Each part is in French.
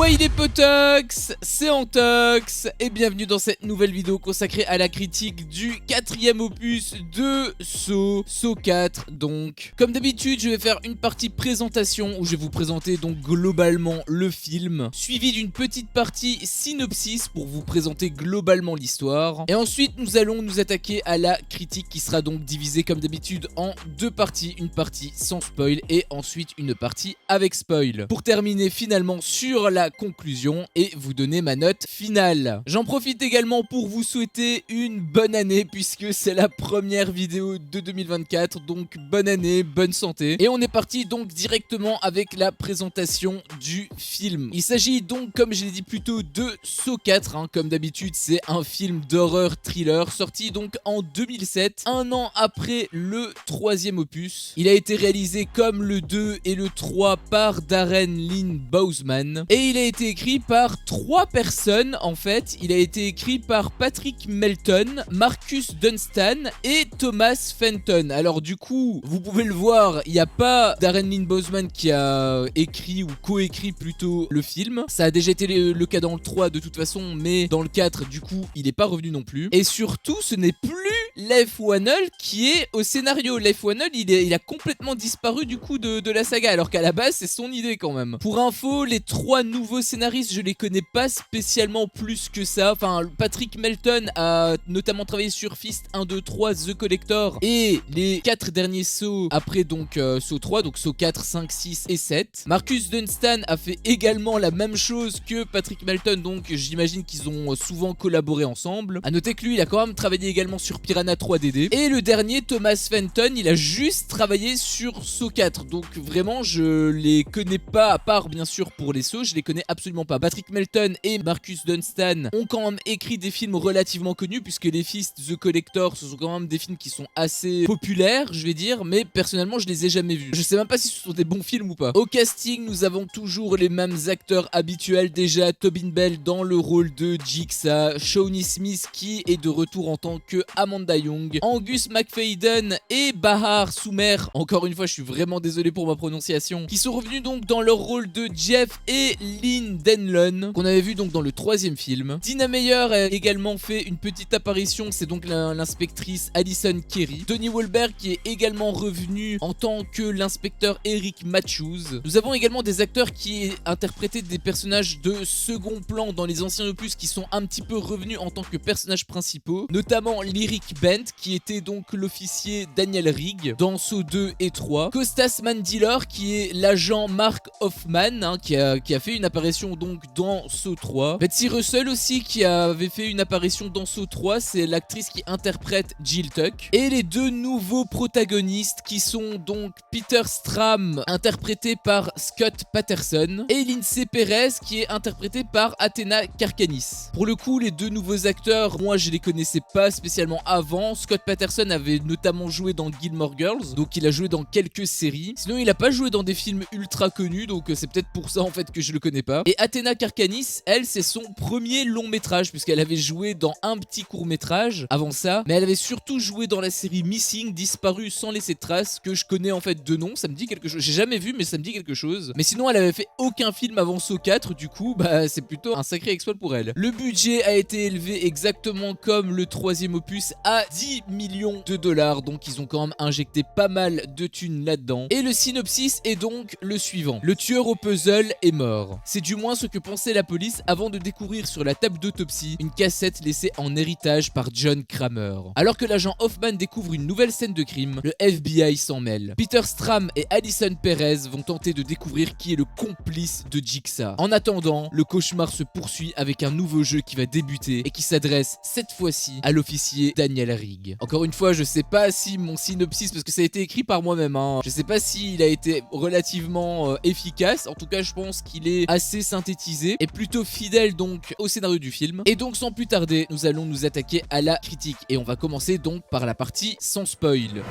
Ouais les potox, c'est Antox et bienvenue dans cette nouvelle vidéo consacrée à la critique du 4e opus de Saw 4 donc. Comme d'habitude je vais faire une partie présentation où je vais vous présenter donc globalement le film, suivi d'une petite partie synopsis pour vous présenter globalement l'histoire. Et ensuite nous allons nous attaquer à la critique qui sera donc divisée comme d'habitude en deux parties, une partie sans spoil et ensuite une partie avec spoil. Pour terminer finalement sur la conclusion et vous donner ma note finale. J'en profite également pour vous souhaiter une bonne année puisque c'est la première vidéo de 2024, donc bonne année, bonne santé. Et on est parti donc directement avec la présentation du film. Il s'agit donc, comme je l'ai dit plus tôt, de Saw 4, comme d'habitude c'est un film d'horreur thriller sorti donc en 2007, un an après le 3e opus. Il a été réalisé comme le 2 et le 3 par Darren Lynn Bousman et il a été écrit par 3 personnes en fait. Il a été écrit par Patrick Melton, Marcus Dunstan et Thomas Fenton. Alors du coup, vous pouvez le voir, il n'y a pas Darren Lynn Bousman qui a écrit ou coécrit plutôt le film. Ça a déjà été le cas dans le 3 de toute façon, mais dans le 4 du coup, il n'est pas revenu non plus. Et surtout, ce n'est plus Leigh Whannell qui est au scénario. Leigh Whannell, il a complètement disparu du coup de la saga, alors qu'à la base, c'est son idée quand même. Pour info, les 3 nouveaux scénaristes, je les connais pas spécialement plus que ça. Enfin, Patrick Melton a notamment travaillé sur Fist 1, 2, 3, The Collector et les 4 derniers Saw après donc Saw 3, donc Saw 4, 5, 6 et 7. Marcus Dunstan a fait également la même chose que Patrick Melton, donc j'imagine qu'ils ont souvent collaboré ensemble. A noter que lui, il a quand même travaillé également sur Piranha 3DD. Et le dernier, Thomas Fenton, il a juste travaillé sur Saw 4. Donc vraiment, je les connais pas, à part bien sûr pour les Saw, je les connais absolument pas. Patrick Melton et Marcus Dunstan ont quand même écrit des films relativement connus, puisque les Fist, The Collector, ce sont quand même des films qui sont assez populaires, je vais dire, mais personnellement, je les ai jamais vus. Je sais même pas si ce sont des bons films ou pas. Au casting, nous avons toujours les mêmes acteurs habituels. Déjà, Tobin Bell dans le rôle de Jigsaw, Shawnee Smith qui est de retour en tant que Amanda Young, Angus McFadden et Bahar Soumer, encore une fois, je suis vraiment désolé pour ma prononciation, qui sont revenus donc dans leur rôle de Jeff et Lynn Denlon, qu'on avait vu donc dans le 3e film. Dina Meyer a également fait une petite apparition, c'est donc l'inspectrice Alison Kerry. Tony Wahlberg qui est également revenu en tant que l'inspecteur Eric Matthews. Nous avons également des acteurs qui interprétaient des personnages de second plan dans les anciens opus qui sont un petit peu revenus en tant que personnages principaux, notamment Lyric Bent qui était donc l'officier Daniel Rigg dans Saw 2 et 3. Costas Mandylor qui est l'agent Mark Hoffman qui a fait une apparition donc dans Saw 3. Betsy Russell aussi qui avait fait une apparition dans Saw 3, c'est l'actrice qui interprète Jill Tuck. Et les 2 nouveaux protagonistes qui sont donc Peter Strahm interprété par Scott Patterson et Lindsay Perez qui est interprétée par Athena Karkanis. Pour le coup, les 2 nouveaux acteurs, moi je les connaissais pas spécialement avant. Scott Patterson avait notamment joué dans Gilmore Girls, donc il a joué dans quelques séries. Sinon il a pas joué dans des films ultra connus, donc c'est peut-être pour ça en fait que je le connais pas. Et Athena Karkanis, elle, c'est son premier long métrage puisqu'elle avait joué dans un petit court métrage avant ça, mais elle avait surtout joué dans la série Missing, disparu sans laisser de traces, que je connais en fait de nom, ça me dit quelque chose. J'ai jamais vu mais ça me dit quelque chose. Mais sinon elle avait fait aucun film avant Saw 4, du coup bah c'est plutôt un sacré exploit pour elle. Le budget a été élevé exactement comme le 3e opus à 10 millions de dollars, donc ils ont quand même injecté pas mal de thunes là-dedans. Et le synopsis est donc le suivant: le tueur au puzzle est mort. C'est du moins ce que pensait la police avant de découvrir sur la table d'autopsie une cassette laissée en héritage par John Kramer. Alors que l'agent Hoffman découvre une nouvelle scène de crime, le FBI s'en mêle. Peter Strahm et Alison Perez vont tenter de découvrir qui est le complice de Jigsaw. En attendant, le cauchemar se poursuit avec un nouveau jeu qui va débuter et qui s'adresse cette fois-ci à l'officier Daniel Rigg. Encore une fois, je sais pas si mon synopsis, parce que ça a été écrit par moi-même, je sais pas s'il a été relativement efficace. En tout cas, je pense qu'il est assez synthétisé et plutôt fidèle donc au scénario du film. Et donc sans plus tarder, nous allons nous attaquer à la critique et on va commencer donc par la partie sans spoil.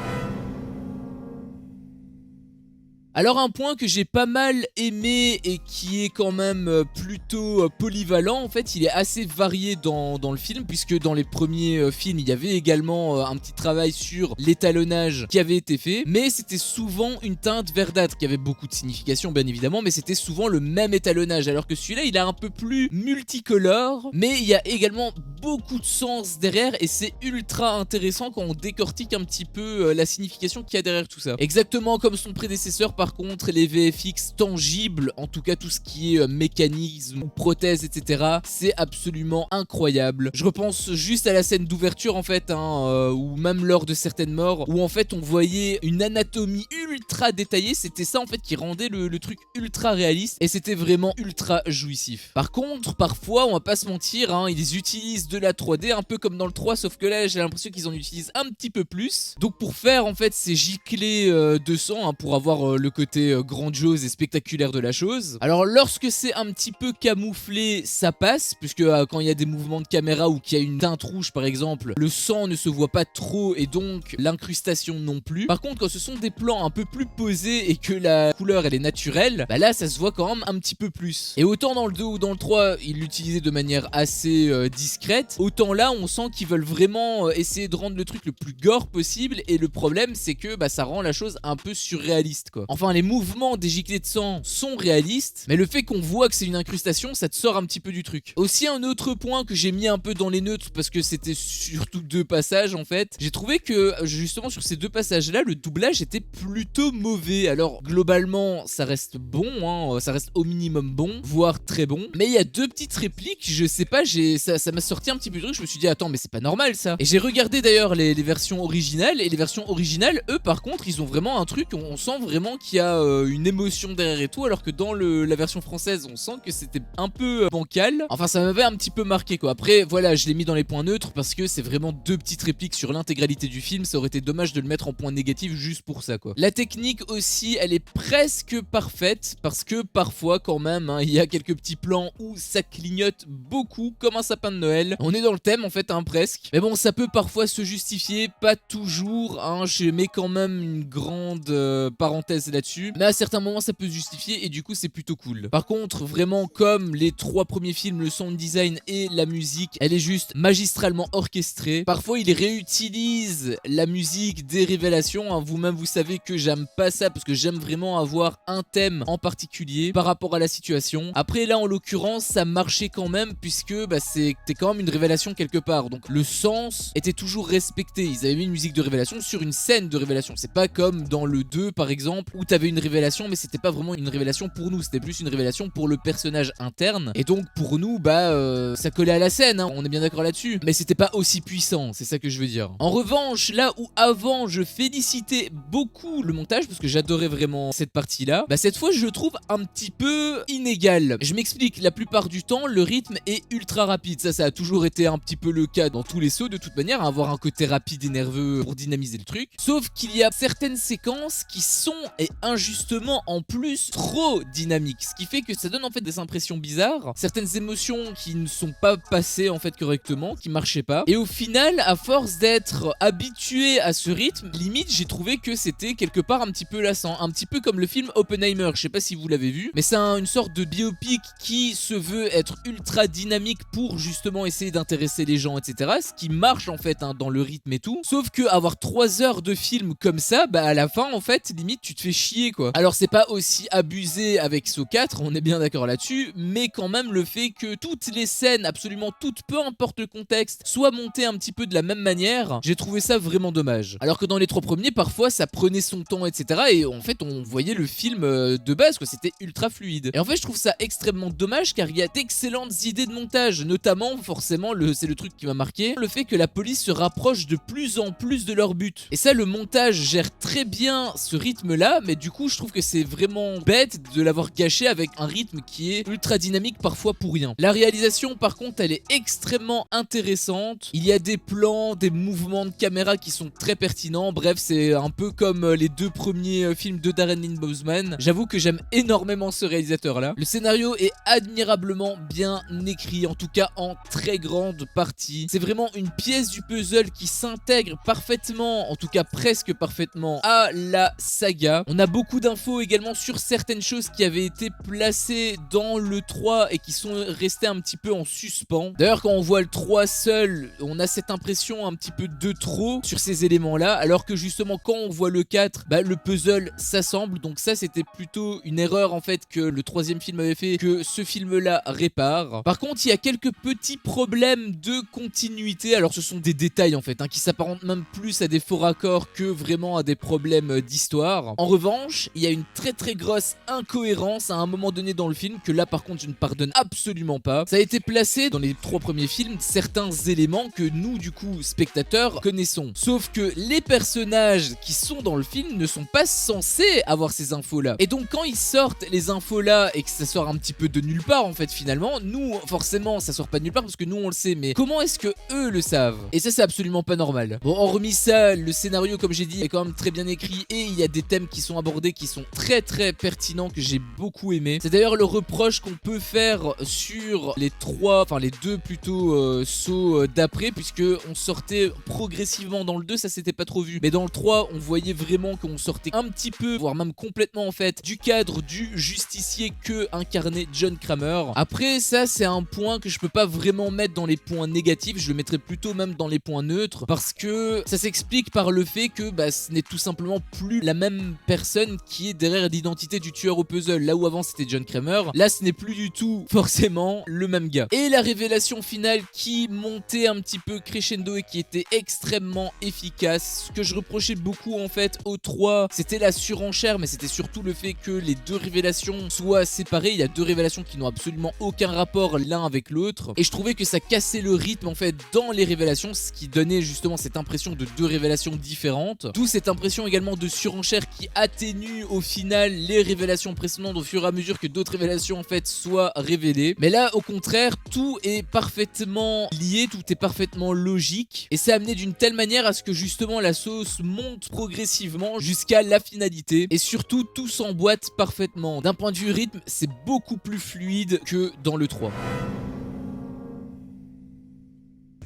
Alors un point que j'ai pas mal aimé et qui est quand même plutôt polyvalent, en fait il est assez varié dans le film, puisque dans les premiers films il y avait également un petit travail sur l'étalonnage qui avait été fait, mais c'était souvent une teinte verdâtre qui avait beaucoup de signification bien évidemment, mais c'était souvent le même étalonnage, alors que celui-là il est un peu plus multicolore, mais il y a également beaucoup de sens derrière et c'est ultra intéressant quand on décortique un petit peu la signification qu'il y a derrière tout ça. Exactement comme son prédécesseur, par contre les VFX tangibles, en tout cas tout ce qui est mécanisme ou prothèse etc, c'est absolument incroyable. Je repense juste à la scène d'ouverture en fait, ou même lors de certaines morts, où en fait on voyait une anatomie ultra détaillée, c'était ça en fait qui rendait le truc ultra réaliste et c'était vraiment ultra jouissif. Par contre parfois on va pas se mentir, ils utilisent de la 3D un peu comme dans le 3, sauf que là j'ai l'impression qu'ils en utilisent un petit peu plus, donc pour faire en fait ces giclées de sang, pour avoir le côté grandiose et spectaculaire de la chose. Alors lorsque c'est un petit peu camouflé ça passe, puisque quand il y a des mouvements de caméra ou qu'il y a une teinte rouge par exemple, le sang ne se voit pas trop et donc l'incrustation non plus. Par contre quand ce sont des plans un peu plus posés et que la couleur elle est naturelle, bah là ça se voit quand même un petit peu plus. Et autant dans le 2 ou dans le 3 ils l'utilisaient de manière assez discrète, autant là on sent qu'ils veulent vraiment essayer de rendre le truc le plus gore possible, et le problème c'est que ça rend la chose un peu surréaliste quoi. Enfin les mouvements des giclées de sang sont réalistes, mais le fait qu'on voit que c'est une incrustation ça te sort un petit peu du truc. Aussi un autre point que j'ai mis un peu dans les neutres parce que c'était surtout 2 passages en fait, j'ai trouvé que justement sur ces 2 passages là le doublage était plutôt mauvais. Alors globalement ça reste bon, ça reste au minimum bon, voire très bon, mais il y a 2 petites répliques, je sais pas, ça m'a sorti un petit peu du truc, je me suis dit attends mais c'est pas normal ça. Et j'ai regardé d'ailleurs les versions originales, et les versions originales eux par contre ils ont vraiment un truc, on sent vraiment qu'il y a une émotion derrière et tout, alors que dans la version française on sent que c'était un peu bancal. Enfin ça m'avait un petit peu marqué quoi. Après voilà, je l'ai mis dans les points neutres parce que c'est vraiment 2 petites répliques sur l'intégralité du film, ça aurait été dommage de le mettre en point négatif juste pour ça quoi. La technique aussi elle est presque parfaite, parce que parfois quand même il y a quelques petits plans où ça clignote beaucoup comme un sapin de Noël. On est dans le thème en fait presque, mais bon ça peut parfois se justifier, pas toujours, je mets quand même une grande parenthèse là-dessus, mais à certains moments ça peut se justifier et du coup c'est plutôt cool. Par contre vraiment comme les 3 premiers films, le sound design et la musique elle est juste magistralement orchestrée. Parfois il réutilise la musique des révélations, vous-même vous savez que j'aime pas ça parce que j'aime vraiment avoir un thème en particulier par rapport à la situation. Après là en l'occurrence ça marchait quand même, puisque c'était quand même une révélation quelque part, donc le sens était toujours respecté. Ils avaient mis une musique de révélation sur une scène de révélation, c'est pas comme dans le 2 par exemple où t'avais une révélation mais c'était pas vraiment une révélation pour nous, c'était plus une révélation pour le personnage interne, et donc pour nous ça collait à la scène, on est bien d'accord là-dessus, mais c'était pas aussi puissant, c'est ça que je veux dire. En revanche là où avant je félicitais beaucoup le montage parce que j'adorais vraiment cette partie là, cette fois je le trouve un petit peu inégal. Je m'explique, la plupart du temps le rythme est ultra rapide, ça a toujours été un petit peu le cas dans tous les sauts de toute manière, avoir un côté rapide et nerveux pour dynamiser le truc, sauf qu'il y a certaines séquences qui sont, et injustement en plus, trop dynamiques, ce qui fait que ça donne en fait des impressions bizarres, certaines émotions qui ne sont pas passées en fait correctement, qui marchaient pas, et au final à force d'être habitué à ce rythme, limite j'ai trouvé que c'était quelque part un petit peu lassant, un petit peu comme le film Oppenheimer, je sais pas si vous l'avez vu, mais c'est une sorte de biopic qui se veut être ultra dynamique pour justement essayer d'intéresser les gens etc, ce qui marche en fait dans le rythme et tout, sauf que avoir 3 heures de film comme ça, à la fin en fait limite tu te fais chier quoi. Alors c'est pas aussi abusé avec Saw 4, on est bien d'accord là-dessus, mais quand même le fait que toutes les scènes, absolument toutes, peu importe le contexte, soient montées un petit peu de la même manière, j'ai trouvé ça vraiment dommage. Alors que dans les 3 premiers parfois ça prenait son temps etc, et en fait on voyait le film de base quoi, c'était ultra fluide. Et en fait je trouve ça extrêmement dommage car il y a d'excellentes idées de montage, notamment forcément c'est le truc qui m'a marqué, le fait que la police se rapproche de plus en plus de leur but. Et ça le montage gère très bien ce rythme là, mais du coup je trouve que c'est vraiment bête de l'avoir gâché avec un rythme qui est ultra dynamique parfois pour rien. La réalisation par contre elle est extrêmement intéressante, il y a des plans, des mouvements de caméra qui sont très pertinents, bref c'est un peu comme les 2 premiers films de Darren Lynn Bousman. J'avoue que j'aime énormément ce réalisateur là. Le scénario est admirablement bien écrit, en tout cas en très grande partie. C'est vraiment une pièce du puzzle qui s'intègre parfaitement, en tout cas presque parfaitement, à la saga. On a beaucoup d'infos également sur certaines choses qui avaient été placées dans le 3 et qui sont restées un petit peu en suspens. D'ailleurs, quand on voit le 3 seul, on a cette impression un petit peu de trop sur ces éléments-là, alors que justement quand on voit le 4, le puzzle s'assemble. Donc ça, c'était plutôt une erreur en fait que le troisième film avait fait, que ce film-là répare. Par contre, il y a quelques petits problèmes de continuité. Alors ce sont des détails en fait, qui s'apparentent même plus à des faux raccords que vraiment à des problèmes d'histoire. En revanche, il y a une très grosse incohérence à un moment donné dans le film que là par contre je ne pardonne absolument pas. Ça a été placé dans les 3 premiers films certains éléments que nous du coup spectateurs connaissons. Sauf que les personnages qui sont dans le film ne sont pas censés avoir ces infos là. Et donc quand ils sortent les infos là et que ça sort un petit peu de nulle part en fait finalement, nous forcément ça sort pas de nulle part parce que nous on le sait, mais comment est-ce que eux le savent? Et ça c'est absolument pas normal. Bon, hormis ça, le scénario comme j'ai dit est quand même très bien écrit et il y a des thèmes qui sont abordés qui sont très pertinents que j'ai beaucoup aimé. C'est d'ailleurs le reproche qu'on peut faire sur les 3, enfin les 2 plutôt sauts d'après, puisque on sortait progressivement dans le 2, ça s'était pas trop vu, mais dans le 3 on voyait vraiment qu'on sortait un petit peu, voire même complètement en fait, du cadre du justicier que incarnait John Kramer. Après ça c'est un point que je peux pas vraiment mettre dans les points négatifs, je le mettrais plutôt même dans les points neutres, parce que ça s'explique par le fait que ce n'est tout simplement plus la même personne qui est derrière l'identité du tueur au puzzle. Là où avant c'était John Kramer, là ce n'est plus du tout forcément le même gars. Et la révélation finale qui montait un petit peu crescendo et qui était extrêmement efficace, ce que je reprochais beaucoup en fait au 3, c'était la surenchère, mais c'était surtout le fait que les 2 révélations soient séparées. Il y a 2 révélations qui n'ont absolument aucun rapport l'un avec l'autre, et je trouvais que ça cassait le rythme en fait dans les révélations, ce qui donnait justement cette impression de 2 révélations différentes, d'où cette impression également de surenchère qui atténue au final les révélations précédentes au fur et à mesure que d'autres révélations en fait soient révélées. Mais là au contraire, tout est parfaitement lié, tout est parfaitement logique, et c'est amené d'une telle manière à ce que justement la sauce monte progressivement jusqu'à la finalité, et surtout tout s'emboîte parfaitement. D'un point de vue rythme, c'est beaucoup plus fluide que dans le 3.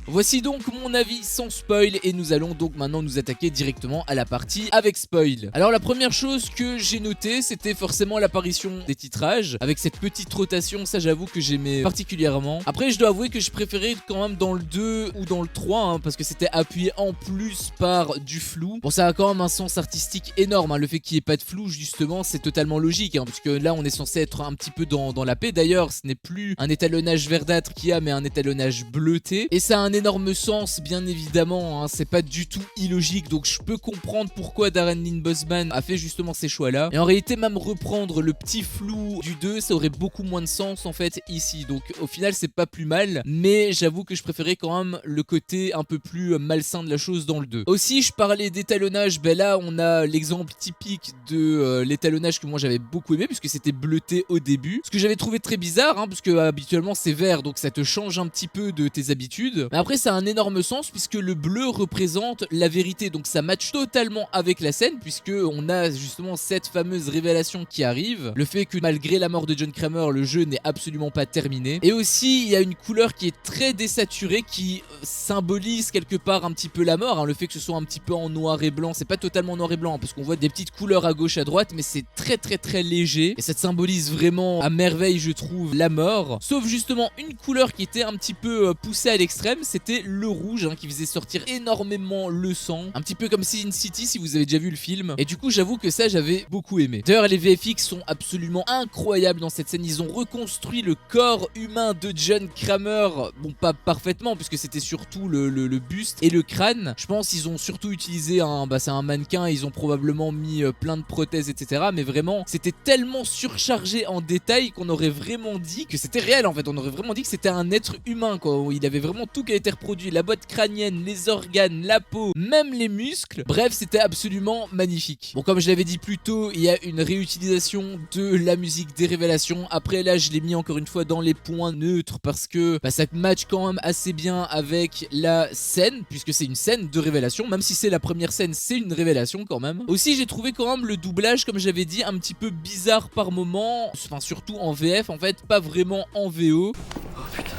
Voici donc mon avis sans spoil, et nous allons donc maintenant nous attaquer directement à la partie avec spoil. Alors la première chose que j'ai notée, c'était forcément l'apparition des titrages, avec cette petite rotation, ça j'avoue que j'aimais particulièrement. Après je dois avouer que je préférais quand même dans le 2 ou dans le 3, parce que c'était appuyé en plus par du flou. Bon, ça a quand même un sens artistique énorme, le fait qu'il n'y ait pas de flou justement, c'est totalement logique, parce que là on est censé être un petit peu dans la paix. D'ailleurs ce n'est plus un étalonnage verdâtre qu'il y a, mais un étalonnage bleuté, et ça a un énorme sens bien évidemment, c'est pas du tout illogique, donc je peux comprendre pourquoi Darren Lynn Bousman a fait justement ces choix là. Et en réalité même reprendre le petit flou du 2, ça aurait beaucoup moins de sens en fait ici, donc au final c'est pas plus mal, mais j'avoue que je préférais quand même le côté un peu plus malsain de la chose dans le 2. Aussi je parlais d'étalonnage, là on a l'exemple typique de l'étalonnage que moi j'avais beaucoup aimé, puisque c'était bleuté au début, ce que j'avais trouvé très bizarre, parce que habituellement c'est vert, donc ça te change un petit peu de tes habitudes. Mais après ça a un énorme sens, puisque le bleu représente la vérité, donc ça matche totalement avec la scène, puisque on a justement cette fameuse révélation qui arrive, le fait que malgré la mort de John Kramer, le jeu n'est absolument pas terminé. Et aussi il y a une couleur qui est très désaturée, qui symbolise quelque part un petit peu la mort, le fait que ce soit un petit peu en noir et blanc, c'est pas totalement noir et blanc, parce qu'on voit des petites couleurs à gauche à droite, mais c'est très léger, et ça symbolise vraiment à merveille je trouve la mort, sauf justement une couleur qui était un petit peu poussée à l'extrême, c'était le rouge, qui faisait sortir énormément le sang, un petit peu comme Sin City si vous avez déjà vu le film, et du coup j'avoue que ça j'avais beaucoup aimé. D'ailleurs les VFX sont absolument incroyables dans cette scène, ils ont reconstruit le corps humain de John Kramer, bon pas parfaitement puisque c'était surtout le buste et le crâne, je pense qu'ils ont surtout utilisé c'est un mannequin, ils ont probablement mis plein de prothèses etc, mais vraiment c'était tellement surchargé en détails qu'on aurait vraiment dit que c'était réel en fait, on aurait vraiment dit que c'était un être humain quoi, il avait vraiment tout qui a été reproduit, la boîte crânienne, les organes, la peau, même les muscles, bref c'était absolument magnifique. Bon comme je l'avais dit plus tôt, il y a une réutilisation de la musique des révélations, après là je l'ai mis encore une fois dans les points neutres parce que ça match quand même assez bien avec la scène, puisque c'est une scène de révélation, même si c'est la première scène c'est une révélation quand même. Aussi j'ai trouvé quand même le doublage comme j'avais dit un petit peu bizarre par moment, enfin surtout en VF en fait, pas vraiment en VO. Oh putain,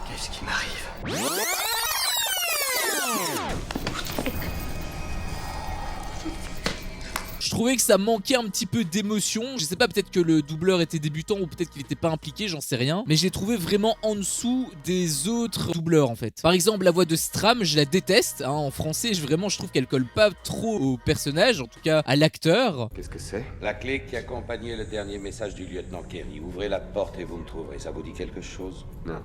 qu'est-ce qui m'arrive? Je trouvais que ça manquait un petit peu d'émotion. Je sais pas, peut-être que le doubleur était débutant ou peut-être qu'il était pas impliqué, j'en sais rien. Mais je l'ai trouvé vraiment en dessous des autres doubleurs en fait. Par exemple, la voix de Stram, je la déteste. Hein, en français, vraiment, je trouve qu'elle colle pas trop au personnage, en tout cas à l'acteur. Qu'est-ce que c'est? La clé qui accompagnait le dernier message du lieutenant Kerry. Ouvrez la porte et vous me trouverez. Ça vous dit quelque chose? Non.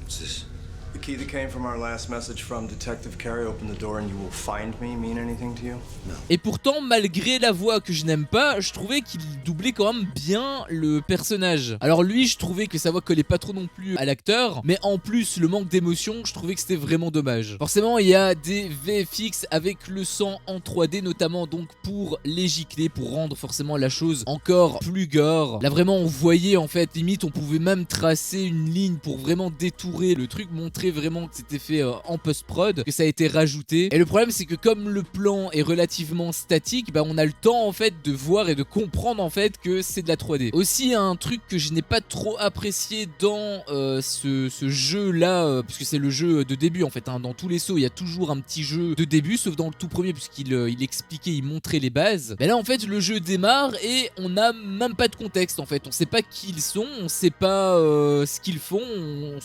What's this? The key that came from our last message from Detective Carey, open the door and you will find me, mean anything to you? No. Et pourtant, malgré la voix que je n'aime pas, je trouvais qu'il doublait quand même bien le personnage. Alors lui, je trouvais que sa voix collait pas trop non plus à l'acteur, mais en plus, le manque d'émotion, je trouvais que c'était vraiment dommage. Forcément, il y a des VFX avec le sang en 3D, notamment donc pour les giclées, pour rendre forcément la chose encore plus gore. Là, vraiment, on voyait en fait, limite, on pouvait même tracer une ligne pour vraiment détourer le truc, montrer vraiment que c'était fait en post-prod, que ça a été rajouté. Et le problème c'est que comme le plan est relativement statique, bah on a le temps en fait de voir et de comprendre en fait que c'est de la 3D. Aussi un truc que je n'ai pas trop apprécié dans ce jeu là, puisque c'est le jeu de début en fait, hein. Dans tous les sauts il y a toujours un petit jeu de début, sauf dans le tout premier puisqu'il expliquait, il montrait les bases. Mais là en fait le jeu démarre et on n'a même pas de contexte en fait, on sait pas qui ils sont, on sait pas ce qu'ils font,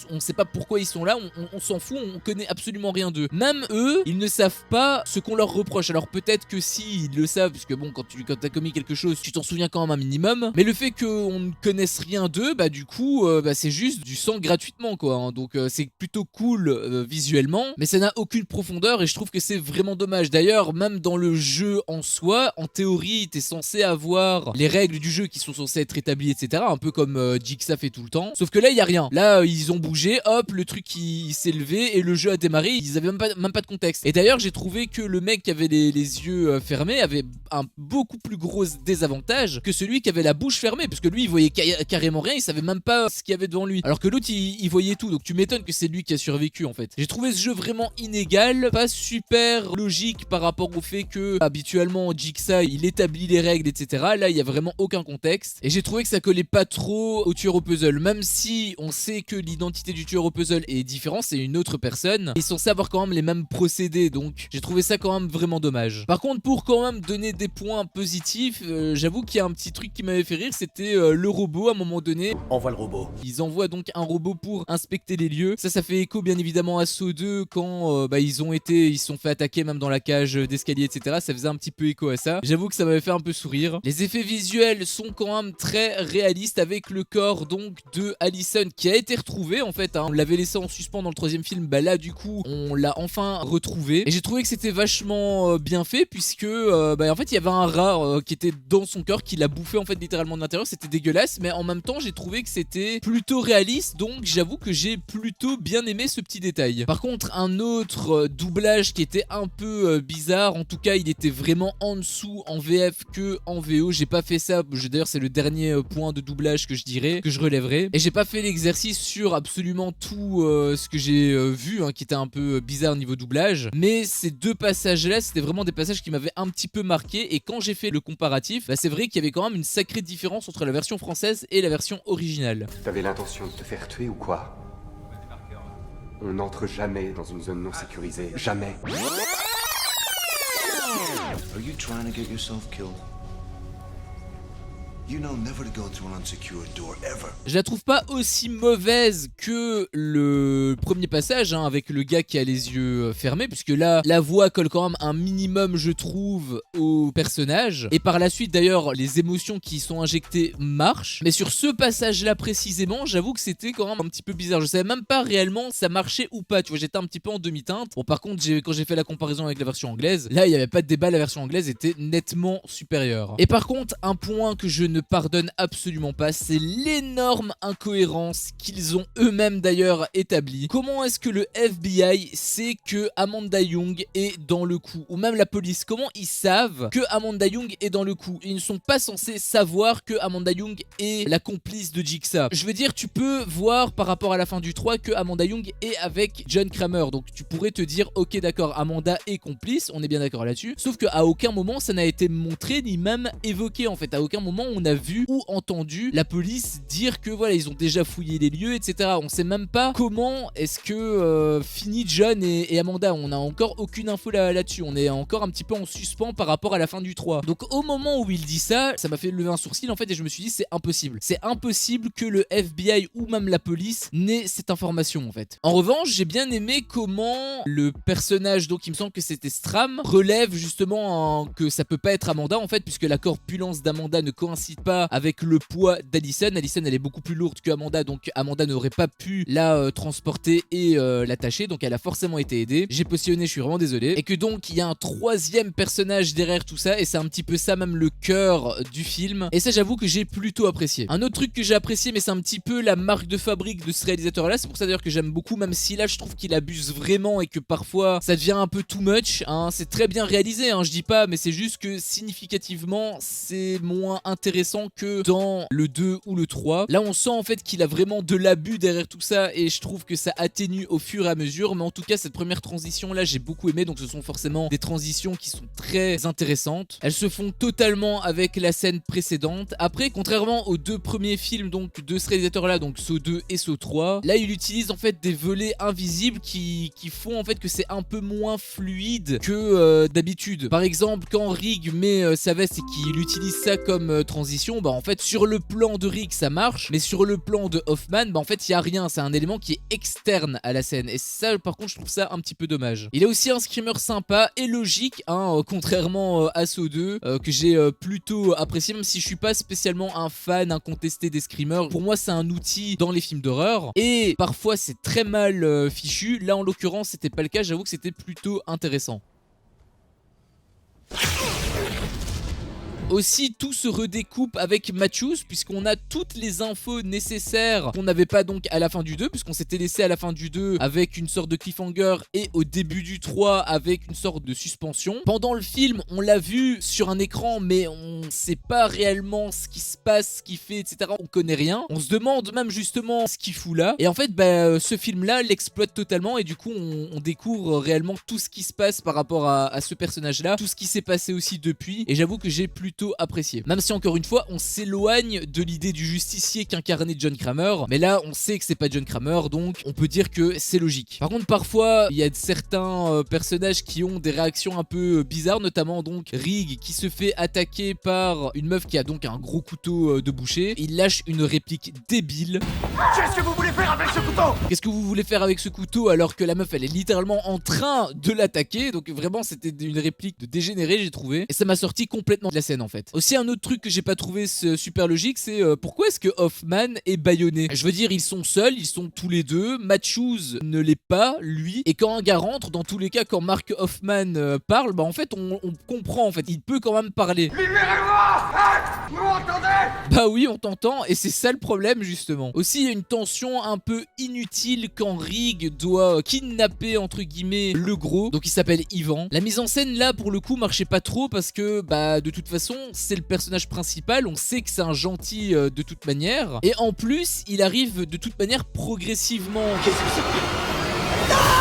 on sait pas pourquoi ils sont là, on s'en fout, on connaît absolument rien d'eux. Même eux, ils ne savent pas ce qu'on leur reproche. Alors peut-être que si, ils le savent, parce que bon, quand t'as commis quelque chose, tu t'en souviens quand même un minimum. Mais le fait qu'on ne connaisse rien d'eux, bah du coup, c'est juste du sang gratuitement, quoi. Hein. Donc c'est plutôt cool visuellement, mais ça n'a aucune profondeur et je trouve que c'est vraiment dommage. D'ailleurs, même dans le jeu en soi, en théorie, t'es censé avoir les règles du jeu qui sont censées être établies, etc. Un peu comme Jigsaw fait tout le temps. Sauf que là, il y a rien. Là, ils ont bougé, hop, le truc il s'est levé et le jeu a démarré, ils avaient même pas de contexte. Et d'ailleurs j'ai trouvé que le mec qui avait les yeux fermés avait un beaucoup plus gros désavantage que celui qui avait la bouche fermée, parce que lui il voyait carrément rien, il savait même pas ce qu'il y avait devant lui, alors que l'autre il voyait tout, donc tu m'étonnes que c'est lui qui a survécu en fait. J'ai trouvé ce jeu vraiment inégal, pas super logique par rapport au fait que habituellement Jigsaw il établit les règles etc, là il y a vraiment aucun contexte et j'ai trouvé que ça collait pas trop au tueur au puzzle, même si on sait que l'identité du tueur au puzzle est différente, c'est une autre personne, ils sont censés avoir quand même les mêmes procédés, donc j'ai trouvé ça quand même vraiment dommage. Par contre pour quand même donner des points positifs, j'avoue qu'il y a un petit truc qui m'avait fait rire, c'était le robot à un moment donné. Envoie le robot. Ils envoient donc un robot pour inspecter les lieux, ça fait écho bien évidemment à Saw 2 quand ils se sont fait attaquer même dans la cage d'escalier etc, ça faisait un petit peu écho à ça, j'avoue que ça m'avait fait un peu sourire. Les effets visuels sont quand même très réalistes avec le corps donc de Allison qui a été retrouvé en fait, hein. On l'avait laissé en suspens dans le troisième film, bah là du coup on l'a enfin retrouvé et j'ai trouvé que c'était vachement bien fait puisque en fait il y avait un rat qui était dans son corps qui l'a bouffé en fait littéralement de l'intérieur, c'était dégueulasse, mais en même temps j'ai trouvé que c'était plutôt réaliste, donc j'avoue que j'ai plutôt bien aimé ce petit détail. Par contre un autre doublage qui était un peu bizarre, en tout cas il était vraiment en dessous en VF que en VO, j'ai pas fait ça, d'ailleurs c'est le dernier point de doublage que je dirais, que je relèverai, et j'ai pas fait l'exercice sur absolument tout ce que j'ai vu, hein, qui était un peu bizarre niveau doublage, mais ces deux passages là c'était vraiment des passages qui m'avaient un petit peu marqué, et quand j'ai fait le comparatif, bah, c'est vrai qu'il y avait quand même une sacrée différence entre la version française et la version originale. T'avais l'intention de te faire tuer ou quoi? On n'entre jamais dans une zone non sécurisée, jamais. Are you trying to get yourself killed? You know never to go through an unsecured door ever. Je la trouve pas aussi mauvaise que le premier passage, hein, avec le gars qui a les yeux fermés, puisque là la voix colle quand même un minimum je trouve au personnage, et par la suite d'ailleurs les émotions qui sont injectées marchent, mais sur ce passage là précisément j'avoue que c'était quand même un petit peu bizarre, je savais même pas réellement si ça marchait ou pas, tu vois, j'étais un petit peu en demi-teinte. Bon par contre quand j'ai fait la comparaison avec la version anglaise, là il n'y avait pas de débat, la version anglaise était nettement supérieure. Et par contre un point que je ne pardonne absolument pas, c'est l'énorme incohérence qu'ils ont eux-mêmes d'ailleurs établie. Comment est-ce que le FBI sait que Amanda Young est dans le coup, ou même la police, comment ils savent que Amanda Young est dans le coup? Ils ne sont pas censés savoir que Amanda Young est la complice de Jigsaw. Je veux dire, tu peux voir par rapport à la fin du 3 que Amanda Young est avec John Kramer, donc tu pourrais te dire ok d'accord, Amanda est complice, on est bien d'accord là-dessus, sauf qu'à aucun moment ça n'a été montré ni même évoqué en fait, à aucun moment on on a vu ou entendu la police dire que voilà, ils ont déjà fouillé les lieux, etc. On sait même pas comment est-ce que finit John et Amanda. On a encore aucune info là-dessus. On est encore un petit peu en suspens par rapport à la fin du 3. Donc au moment où il dit ça m'a fait lever un sourcil en fait, et je me suis dit c'est impossible. C'est impossible que le FBI ou même la police n'ait cette information en fait. En revanche, j'ai bien aimé comment le personnage, donc il me semble que c'était Stram, relève justement que ça peut pas être Amanda en fait, puisque la corpulence d'Amanda ne coïncide pas avec le poids d'Allison. Allison elle est beaucoup plus lourde que Amanda, donc Amanda n'aurait pas pu la transporter et l'attacher, donc elle a forcément été aidée. J'ai positionné, je suis vraiment désolé. Et que donc il y a un troisième personnage derrière tout ça, et c'est un petit peu ça même le cœur du film, et ça j'avoue que j'ai plutôt apprécié. Un autre truc que j'ai apprécié, mais c'est un petit peu la marque de fabrique de ce réalisateur là, c'est pour ça d'ailleurs que j'aime beaucoup, même si là je trouve qu'il abuse vraiment et que parfois ça devient un peu too much, hein. C'est très bien réalisé, hein, je dis pas, mais c'est juste que significativement c'est moins intéressant que dans le 2 ou le 3. Là on sent en fait qu'il a vraiment de l'abus derrière tout ça, et je trouve que ça atténue au fur et à mesure, mais en tout cas cette première transition là j'ai beaucoup aimé, donc ce sont forcément des transitions qui sont très intéressantes. Elles se font totalement avec la scène précédente. Après, contrairement aux deux premiers films donc de ce réalisateur là, donc Saw 2 et Saw 3, là il utilise en fait des volets invisibles qui font en fait que c'est un peu moins fluide que d'habitude. Par exemple, quand Rig met sa veste et qu'il utilise ça comme transition, bah en fait sur le plan de Rig ça marche, mais sur le plan de Hoffman, bah en fait il y a rien, c'est un élément qui est externe à la scène, et ça par contre je trouve ça un petit peu dommage. Il a aussi un screamer sympa et logique, hein, contrairement à Saw 2 que j'ai plutôt apprécié, même si je suis pas spécialement un fan incontesté des screamers. Pour moi c'est un outil dans les films d'horreur, et parfois c'est très mal fichu. Là en l'occurrence c'était pas le cas, j'avoue que c'était plutôt intéressant. Aussi, tout se redécoupe avec Matthews, puisqu'on a toutes les infos nécessaires qu'on n'avait pas donc à la fin du 2, puisqu'on s'était laissé à la fin du 2 avec une sorte de cliffhanger, et au début du 3 avec une sorte de suspension. Pendant le film, on l'a vu sur un écran, mais on sait pas réellement ce qui se passe, ce qu'il fait, etc. On connaît rien. On se demande même justement ce qu'il fout là. Et en fait, ce film-là l'exploite totalement, et du coup, on découvre réellement tout ce qui se passe par rapport à ce personnage-là, tout ce qui s'est passé aussi depuis, et j'avoue que j'ai plutôt apprécié. Même si encore une fois on s'éloigne de l'idée du justicier qu'incarnait John Kramer, mais là on sait que c'est pas John Kramer, donc on peut dire que c'est logique. Par contre parfois il y a certains personnages qui ont des réactions un peu bizarres, notamment donc Rig qui se fait attaquer par une meuf qui a donc un gros couteau de boucher. Il lâche une réplique débile. Qu'est-ce que vous voulez faire avec ce couteau? Qu'est-ce que vous voulez faire avec ce couteau, alors que la meuf elle est littéralement en train de l'attaquer. Donc vraiment c'était une réplique de dégénéré, j'ai trouvé, et ça m'a sorti complètement de la scène en fait. Aussi un autre truc que j'ai pas trouvé super logique, c'est pourquoi est-ce que Hoffman est bâillonné? Je veux dire, ils sont seuls, ils sont tous les deux, Matthews ne l'est pas lui, et quand un gars rentre, dans tous les cas quand Mark Hoffman parle, bah en fait on comprend en fait, il peut quand même parler. Libérez-moi! Vous m'entendez? Bah oui, on t'entend, et c'est ça le problème justement. Aussi il y a une tension un peu inutile quand Rig doit kidnapper entre guillemets le gros, donc il s'appelle Ivan. La mise en scène là pour le coup marchait pas trop, parce que bah de toute façon c'est le personnage principal, on sait que c'est un gentil de toute manière, et en plus il arrive de toute manière progressivement. Qu'est-ce que c'est?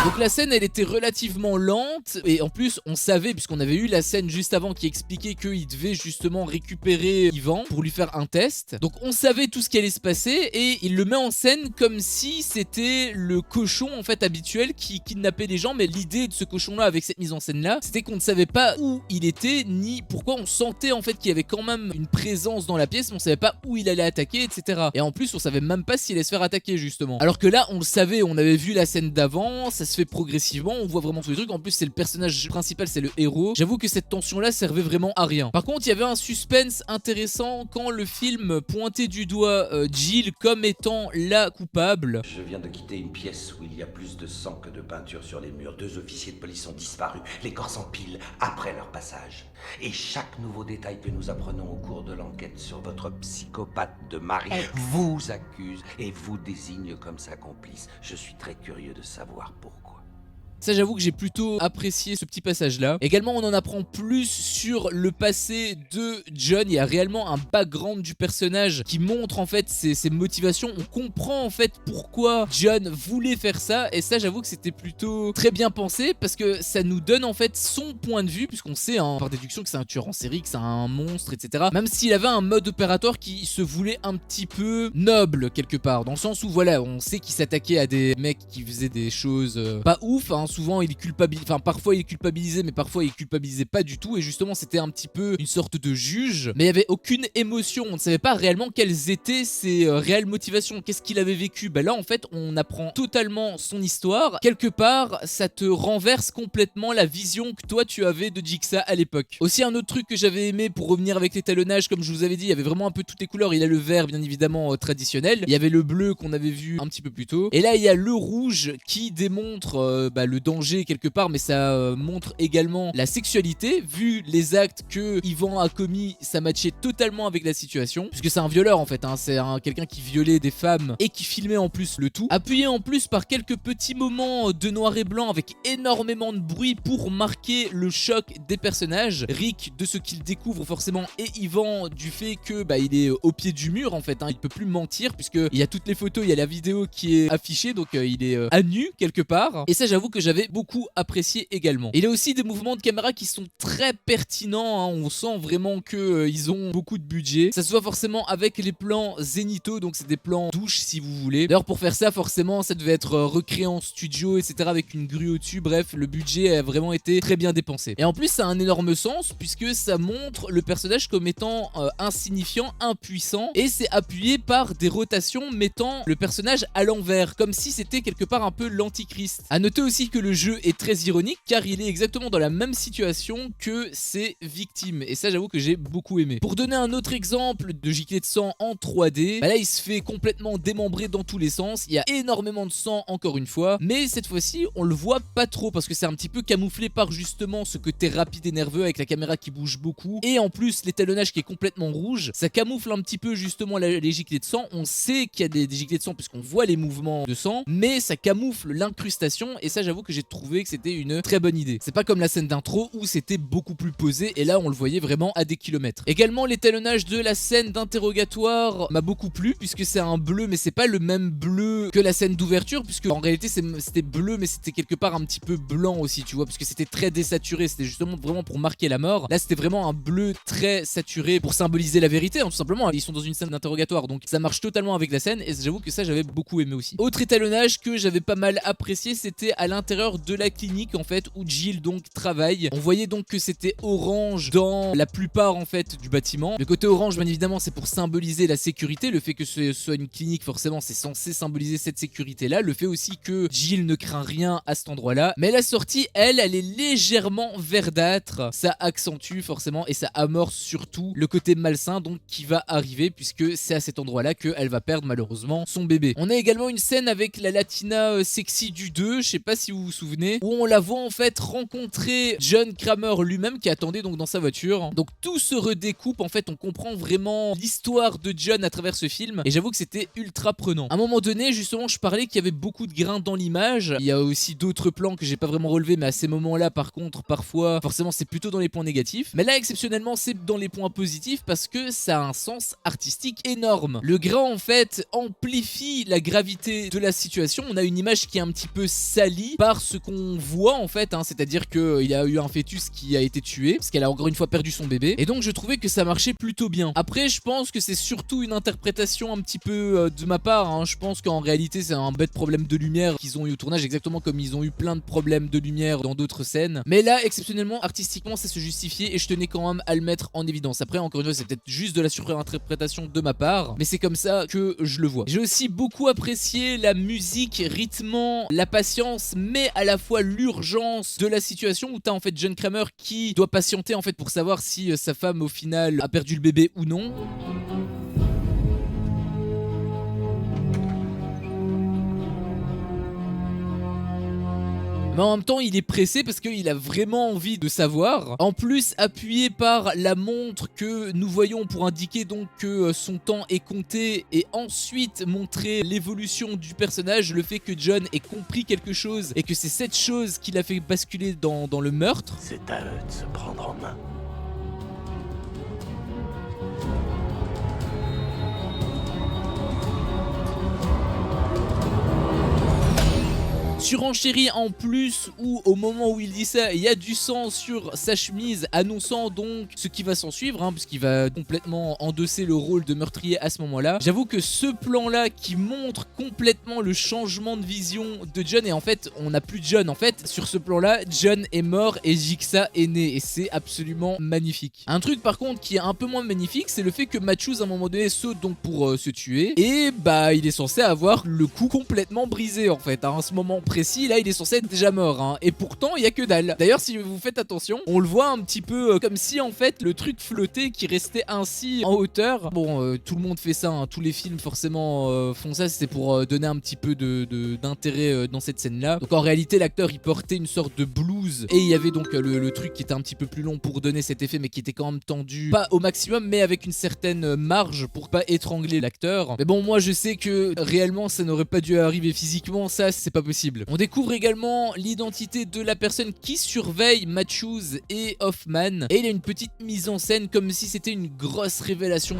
Donc la scène elle était relativement lente, et en plus on savait, puisqu'on avait eu la scène juste avant qui expliquait qu'il devait justement récupérer Ivan pour lui faire un test. Donc on savait tout ce qui allait se passer, et il le met en scène comme si c'était le cochon en fait habituel qui kidnappait les gens. Mais l'idée de ce cochon là avec cette mise en scène là, c'était qu'on ne savait pas où il était, ni pourquoi. On sentait en fait qu'il y avait quand même une présence dans la pièce, mais on savait pas où il allait attaquer, etc. Et en plus on savait même pas s'il allait se faire attaquer justement. Alors que là on le savait, on avait vu la scène d'avant, ça se fait progressivement, on voit vraiment tous les trucs. En plus c'est le personnage principal, c'est le héros. J'avoue que cette tension là servait vraiment à rien. Par contre il y avait un suspense intéressant quand le film pointait du doigt Jill comme étant la coupable. Je viens de quitter une pièce où il y a plus de sang que de peinture sur les murs. 2 officiers de police ont disparu, les corps s'empilent après leur passage. Et chaque nouveau détail que nous apprenons au cours de l'enquête sur votre psychopathe de mari vous accuse et vous désigne comme sa complice. Je suis très curieux de savoir pourquoi. Ça j'avoue que j'ai plutôt apprécié ce petit passage là. Également on en apprend plus sur le passé de John. Il y a réellement un background du personnage qui montre en fait ses motivations. On comprend en fait pourquoi John voulait faire ça, et ça j'avoue que c'était plutôt très bien pensé parce que ça nous donne en fait son point de vue, puisqu'on sait hein, par déduction que c'est un tueur en série, que c'est un monstre, etc. Même s'il avait un mode opératoire qui se voulait un petit peu noble quelque part, dans le sens où voilà, on sait qu'il s'attaquait à des mecs qui faisaient des choses pas ouf, hein. Souvent il culpabilisait, enfin parfois il culpabilisait, mais parfois il culpabilisait pas du tout, et justement c'était un petit peu une sorte de juge, mais il y avait aucune émotion, on ne savait pas réellement quelles étaient ses réelles motivations, qu'est-ce qu'il avait vécu. Bah là en fait on apprend totalement son histoire, quelque part ça te renverse complètement la vision que toi tu avais de Jigsaw à l'époque. Aussi un autre truc que j'avais aimé pour revenir avec l'étalonnage, comme je vous avais dit, il y avait vraiment un peu toutes les couleurs. Il y a le vert bien évidemment traditionnel, il y avait le bleu qu'on avait vu un petit peu plus tôt, et là il y a le rouge qui démontre le danger quelque part, mais ça montre également la sexualité, vu les actes que Ivan a commis, ça matchait totalement avec la situation, puisque c'est un violeur en fait, hein. C'est quelqu'un qui violait des femmes et qui filmait en plus le tout, appuyé en plus par quelques petits moments de noir et blanc avec énormément de bruit pour marquer le choc des personnages. Rick de ce qu'il découvre forcément, et Ivan du fait que il est au pied du mur en fait, hein. Il peut plus mentir puisque il y a toutes les photos, il y a la vidéo qui est affichée, donc il est à nu quelque part, et ça j'avoue que j'avais beaucoup apprécié également. Il y a aussi des mouvements de caméra qui sont très pertinents, hein. On sent vraiment que ils ont beaucoup de budget, ça se voit forcément avec les plans zénithaux, donc c'est des plans douche si vous voulez. D'ailleurs pour faire ça forcément ça devait être recréé en studio etc, avec une grue au dessus. Bref, le budget a vraiment été très bien dépensé, et en plus ça a un énorme sens puisque ça montre le personnage comme étant insignifiant, impuissant, et c'est appuyé par des rotations mettant le personnage à l'envers, comme si c'était quelque part un peu l'antichrist. A noter aussi que le jeu est très ironique car il est exactement dans la même situation que ses victimes, et ça j'avoue que j'ai beaucoup aimé. Pour donner un autre exemple de gilet de sang en 3D, là il se fait complètement démembrer dans tous les sens, il y a énormément de sang encore une fois, mais cette fois-ci on le voit pas trop parce que c'est un petit peu camouflé par justement ce côté rapide et nerveux avec la caméra qui bouge beaucoup, et en plus l'étalonnage qui est complètement rouge, ça camoufle un petit peu justement les giclées de sang. On sait qu'il y a des giclées de sang puisqu'on voit les mouvements de sang, mais ça camoufle l'incrustation, et ça j'avoue que j'ai trouvé que c'était une très bonne idée. C'est pas comme la scène d'intro où c'était beaucoup plus posé, et là on le voyait vraiment à des kilomètres. Également l'étalonnage de la scène d'interrogatoire m'a beaucoup plu puisque c'est un bleu, mais c'est pas le même bleu que la scène d'ouverture, puisque en réalité c'était bleu mais c'était quelque part un petit peu blanc aussi, tu vois, parce que c'était très désaturé, c'était justement vraiment pour marquer la mort. Là c'était vraiment un bleu très saturé pour symboliser la vérité, hein, tout simplement. Ils sont dans une scène d'interrogatoire, donc ça marche totalement avec la scène, et j'avoue que ça j'avais beaucoup aimé aussi. Autre étalonnage que j'avais pas mal apprécié, c'était à l'intérieur de la clinique en fait, où Jill donc travaille. On voyait donc que c'était orange dans la plupart en fait du bâtiment. Le côté orange bien évidemment c'est pour symboliser la sécurité, le fait que ce soit une clinique forcément c'est censé symboliser cette sécurité là, le fait aussi que Jill ne craint rien à cet endroit là, mais la sortie elle est légèrement verdâtre, ça accentue forcément et ça amorce surtout le côté malsain donc qui va arriver, puisque c'est à cet endroit là qu'elle va perdre malheureusement son bébé. On a également une scène avec la Latina sexy du 2, je sais pas si vous vous souvenez, où on la voit en fait rencontrer John Kramer lui-même qui attendait donc dans sa voiture. Donc tout se redécoupe en fait, on comprend vraiment l'histoire de John à travers ce film, et j'avoue que c'était ultra prenant. À un moment donné justement je parlais qu'il y avait beaucoup de grains dans l'image, il y a aussi d'autres plans que j'ai pas vraiment relevés, mais à ces moments là par contre parfois forcément c'est plutôt dans les points négatifs, mais là exceptionnellement c'est dans les points positifs parce que ça a un sens artistique énorme. Le grain en fait amplifie la gravité de la situation, on a une image qui est un petit peu salie par ce qu'on voit en fait, hein, c'est-à-dire qu'il y a eu un fœtus qui a été tué parce qu'elle a encore une fois perdu son bébé, et donc je trouvais que ça marchait plutôt bien. Après je pense que c'est surtout une interprétation un petit peu de ma part, hein. Je pense qu'en réalité c'est un bête problème de lumière qu'ils ont eu au tournage, exactement comme ils ont eu plein de problèmes de lumière dans d'autres scènes, mais là exceptionnellement artistiquement ça se justifiait et je tenais quand même à le mettre en évidence. Après encore une fois c'est peut-être juste de la surinterprétation de ma part, mais c'est comme ça que je le vois. J'ai aussi beaucoup apprécié la musique rythmant la patience mais à la fois l'urgence de la situation, où t'as en fait John Kramer qui doit patienter en fait pour savoir si sa femme au final a perdu le bébé ou non. Mais en même temps il est pressé parce qu'il a vraiment envie de savoir. En plus appuyé par la montre que nous voyons pour indiquer donc que son temps est compté, et ensuite montrer l'évolution du personnage, le fait que John ait compris quelque chose et que c'est cette chose qui l'a fait basculer dans le meurtre. C'est à eux de se prendre en main. Surenchérie en plus où au moment où il dit ça, il y a du sang sur sa chemise, annonçant donc ce qui va s'en suivre, hein, puisqu'il va complètement endosser le rôle de meurtrier à ce moment-là. J'avoue que ce plan-là qui montre complètement le changement de vision de John, et en fait on n'a plus John, en fait sur ce plan-là John est mort et Jigsaw est né, et c'est absolument magnifique. Un truc par contre qui est un peu moins magnifique, c'est le fait que Matthews à un moment donné saute donc pour se tuer, et bah il est censé avoir le cou complètement brisé en fait, hein, à ce moment précis là il est censé être déjà mort, hein, et pourtant il y a que dalle. D'ailleurs si vous faites attention, on le voit un petit peu comme si en fait le truc flottait, qui restait ainsi en hauteur. Bon tout le monde fait ça, hein, tous les films forcément font ça, c'était pour donner un petit peu d'intérêt dans cette scène là. Donc en réalité l'acteur il portait une sorte de blouse, et il y avait donc le truc qui était un petit peu plus long pour donner cet effet, mais qui était quand même tendu, pas au maximum mais avec une certaine marge pour pas étrangler l'acteur. Mais bon moi je sais que réellement ça n'aurait pas dû arriver physiquement, ça c'est pas possible. On découvre également l'identité de la personne qui surveille Matthews et Hoffman, et il y a une petite mise en scène comme si c'était une grosse révélation.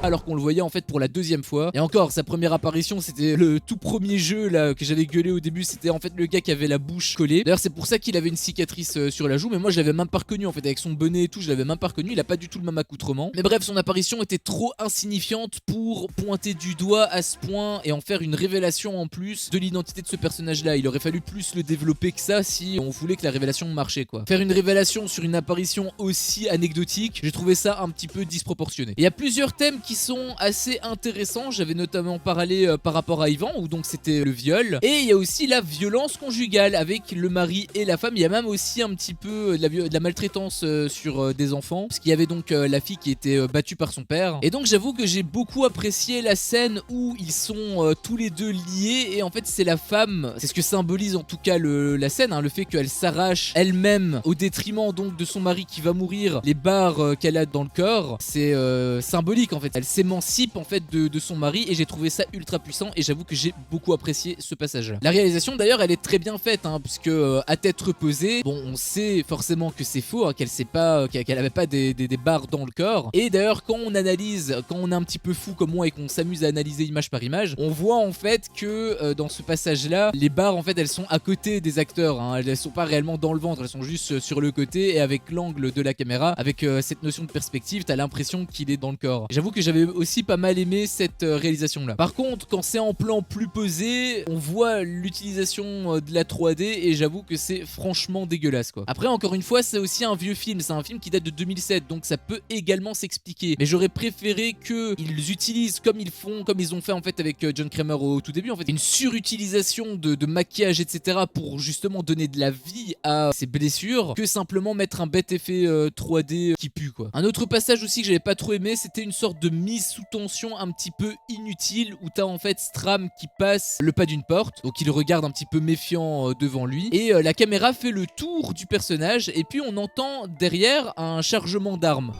Alors qu'on le voyait en fait pour la deuxième fois. Et encore, sa première apparition c'était le tout premier jeu là que j'avais gueulé au début, c'était en fait le gars qui avait la bouche collée. D'ailleurs c'est pour ça qu'il avait une cicatrice sur la joue, mais moi je l'avais même pas reconnu en fait, avec son bonnet et tout, je l'avais même pas reconnu, il a pas du tout le même accoutrement. Mais bref, son apparition était trop insignifiante pour pointer du doigt à ce point et en faire une révélation en plus de l'identité de ce personnage là. Il aurait fallu plus le développer que ça si on voulait que la révélation marchait quoi. Faire une révélation sur une apparition aussi anecdotique, j'ai trouvé ça un petit peu disproportionné. Il y a plusieurs thèmes qui sont assez intéressants, j'avais notamment parlé par rapport à Ivan où donc c'était le viol, et il y a aussi la violence conjugale avec le mari et la femme. Il y a même aussi un petit peu de la maltraitance sur des enfants, parce qu'il y avait donc la fille qui était battue par son père, et donc j'avoue que j'ai beaucoup apprécié la scène où ils sont tous les deux liés, et en fait c'est la femme, c'est ce que symbolise en tout cas la scène, hein, le fait qu'elle s'arrache elle-même au détriment donc de son mari qui va mourir, les barres qu'elle a dans le corps, c'est symbolique en fait. Elle s'émancipe en fait de son mari, et j'ai trouvé ça ultra puissant, et j'avoue que j'ai beaucoup apprécié ce passage là. La réalisation d'ailleurs elle est très bien faite, hein, puisque à tête reposée, bon on sait forcément que c'est faux, hein, qu'elle sait pas, qu'elle avait pas des barres dans le corps, et d'ailleurs quand on analyse, quand on est un petit peu fou comme moi et qu'on s'amuse à analyser image par image, on voit en fait que dans ce passage là, les barres en fait elles sont à côté des acteurs, hein, elles sont pas réellement dans le ventre, elles sont juste sur le côté, et avec l'angle de la caméra, avec cette notion de perspective, t'as l'impression qu'il est dans le corps. J'avoue que j'avais aussi pas mal aimé cette réalisation là. Par contre quand c'est en plan plus posé, on voit l'utilisation de la 3D, et j'avoue que c'est franchement dégueulasse quoi. Après encore une fois c'est aussi un vieux film, c'est un film qui date de 2007, donc ça peut également s'expliquer, mais j'aurais préféré qu'ils utilisent comme ils ont fait en fait avec John Kramer au tout début, en fait une surutilisation de maquillage etc pour justement donner de la vie à ces blessures, que simplement mettre un bête effet 3D qui pue quoi. Un autre passage aussi que j'avais pas trop aimé, c'était une sorte de mise sous tension un petit peu inutile, où t'as en fait Stram qui passe le pas d'une porte, donc il regarde un petit peu méfiant devant lui, et la caméra fait le tour du personnage, et puis on entend derrière un chargement d'armes.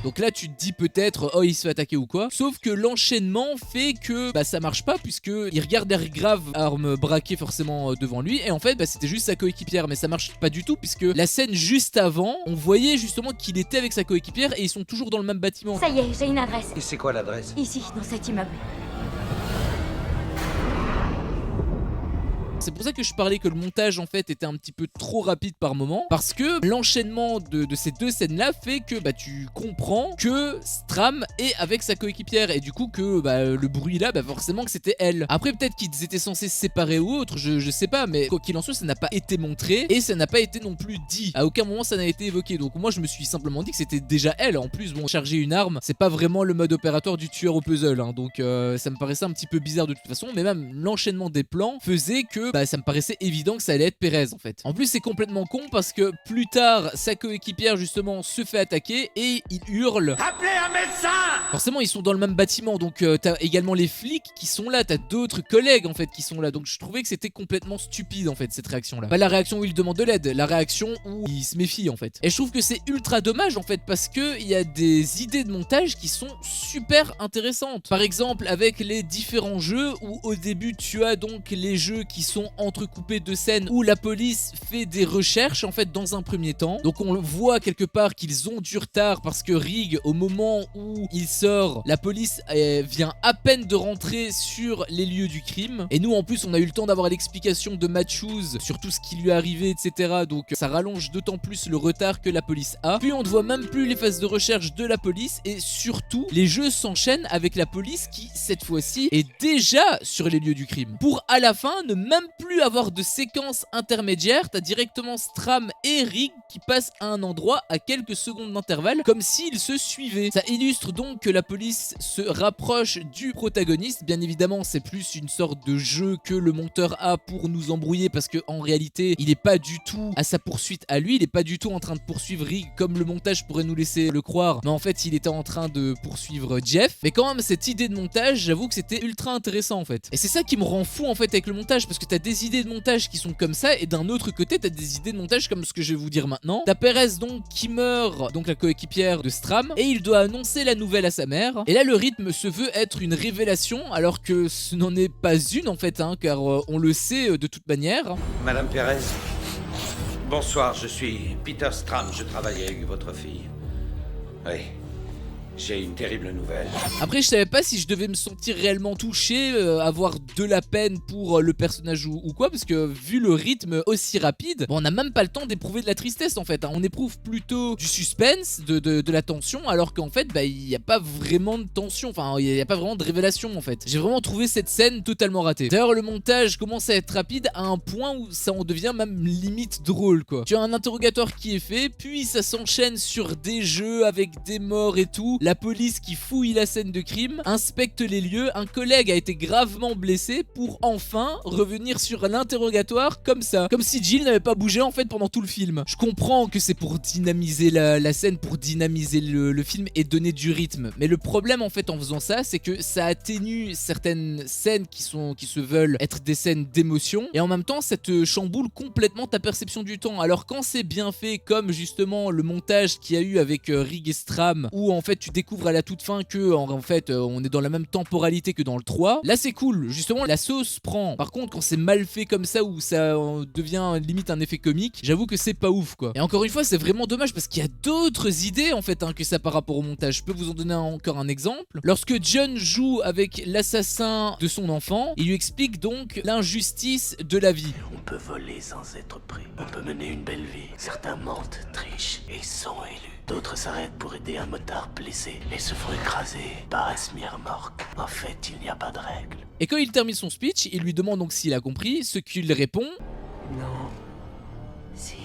Donc là tu te dis peut-être oh il se fait attaquer ou quoi, sauf que l'enchaînement fait que bah ça marche pas, puisque il regarde Eric Grave, arme braquée forcément devant lui, et en fait bah c'était juste sa coéquipière, mais ça marche pas du tout, puisque la scène juste avant on voyait justement qu'il était avec sa coéquipière et ils sont toujours dans le même bâtiment. Ça y est, j'ai une adresse. Et c'est quoi l'adresse? Ici, dans cet immeuble. C'est pour ça que je parlais que le montage en fait était un petit peu trop rapide par moment, parce que l'enchaînement de ces deux scènes là fait que bah tu comprends que Stram est avec sa coéquipière, et du coup que bah le bruit là bah forcément que c'était elle. Après peut-être qu'ils étaient censés se séparer ou autre, je sais pas, mais quoi qu'il en soit ça n'a pas été montré, et ça n'a pas été non plus dit, à aucun moment ça n'a été évoqué, donc moi je me suis simplement dit que c'était déjà elle. En plus bon, charger une arme c'est pas vraiment le mode opératoire du tueur au puzzle, hein, donc ça me paraissait un petit peu bizarre de toute façon, mais même l'enchaînement des plans faisait que bah ça me paraissait évident que ça allait être Perez en fait. En plus c'est complètement con parce que plus tard sa coéquipière justement se fait attaquer et il hurle. Appelez un médecin! Forcément ils sont dans le même bâtiment donc t'as également les flics qui sont là, t'as d'autres collègues en fait qui sont là, donc je trouvais que c'était complètement stupide en fait cette réaction là. Pas la réaction où il demande de l'aide, la réaction où il se méfie en fait. Et je trouve que c'est ultra dommage en fait parce que il y a des idées de montage qui sont super intéressantes. Par exemple avec les différents jeux où au début tu as donc les jeux qui sont entrecoupés de scènes où la police fait des recherches en fait dans un premier temps. Donc on voit quelque part qu'ils ont du retard parce que Rig au moment où il sort, la police vient à peine de rentrer sur les lieux du crime. Et nous en plus on a eu le temps d'avoir l'explication de Matthews sur tout ce qui lui est arrivé etc. Donc ça rallonge d'autant plus le retard que la police a. Puis on ne voit même plus les phases de recherche de la police et surtout les jeux s'enchaînent avec la police qui cette fois-ci est déjà sur les lieux du crime. Pour à la fin ne même plus avoir de séquence intermédiaire, t'as directement Stram et Rig qui passent à un endroit à quelques secondes d'intervalle comme s'ils se suivaient. Ça illustre donc que la police se rapproche du protagoniste. Bien évidemment c'est plus une sorte de jeu que le monteur a pour nous embrouiller parce que en réalité il est pas du tout à sa poursuite à lui, il est pas du tout en train de poursuivre Rig comme le montage pourrait nous laisser le croire, mais en fait il était en train de poursuivre Jeff. Mais quand même cette idée de montage, j'avoue que c'était ultra intéressant en fait. Et c'est ça qui me rend fou en fait avec le montage, parce que t'as des idées de montage qui sont comme ça et d'un autre côté t'as des idées de montage comme ce que je vais vous dire maintenant. T'as Perez donc qui meurt, donc la coéquipière de Stram, et il doit annoncer la nouvelle à sa mère. Et là le rythme se veut être une révélation alors que ce n'en est pas une en fait hein, car on le sait de toute manière. Madame Perez, bonsoir, je suis Peter Stram, je travaille avec votre fille. Oui, j'ai une terrible nouvelle. Après je savais pas si je devais me sentir réellement touché, avoir de la peine pour le personnage ou quoi, parce que vu le rythme aussi rapide, bon, on n'a même pas le temps d'éprouver de la tristesse en fait hein. On éprouve plutôt du suspense, de la tension, alors qu'en fait bah il n'y a pas vraiment de tension, enfin il n'y a pas vraiment de révélation en fait. J'ai vraiment trouvé cette scène totalement ratée. D'ailleurs le montage commence à être rapide à un point où ça en devient même limite drôle quoi. Tu as un interrogatoire qui est fait, puis ça s'enchaîne sur des jeux avec des morts et tout. La police qui fouille la scène de crime, inspecte les lieux, un collègue a été gravement blessé pour enfin revenir sur l'interrogatoire comme ça. Comme si Jill n'avait pas bougé en fait pendant tout le film. Je comprends que c'est pour dynamiser la scène, pour dynamiser le film et donner du rythme. Mais le problème en fait en faisant ça, c'est que ça atténue certaines scènes qui se veulent être des scènes d'émotion. Et en même temps, ça te chamboule complètement ta perception du temps. Alors quand c'est bien fait, comme justement le montage qu'il y a eu avec Rig et Stram, où en fait tu découvres à la toute fin que en fait on est dans la même temporalité que dans le 3, là c'est cool, justement la sauce prend. Par contre quand c'est mal fait comme ça, où ça devient limite un effet comique, j'avoue que c'est pas ouf quoi. Et encore une fois c'est vraiment dommage parce qu'il y a d'autres idées en fait hein, que ça par rapport au montage. Je peux vous en donner encore un exemple. Lorsque John joue avec l'assassin de son enfant, il lui explique donc l'injustice de la vie. On peut voler sans être pris. On peut mener une belle vie. Certains mentent, trichent et sont élus. D'autres s'arrêtent pour aider un motard blessé et se font écraser par un smirmorque. En fait, il n'y a pas de règle. Et quand il termine son speech, il lui demande donc s'il a compris, ce qu'il répond: Non. Si.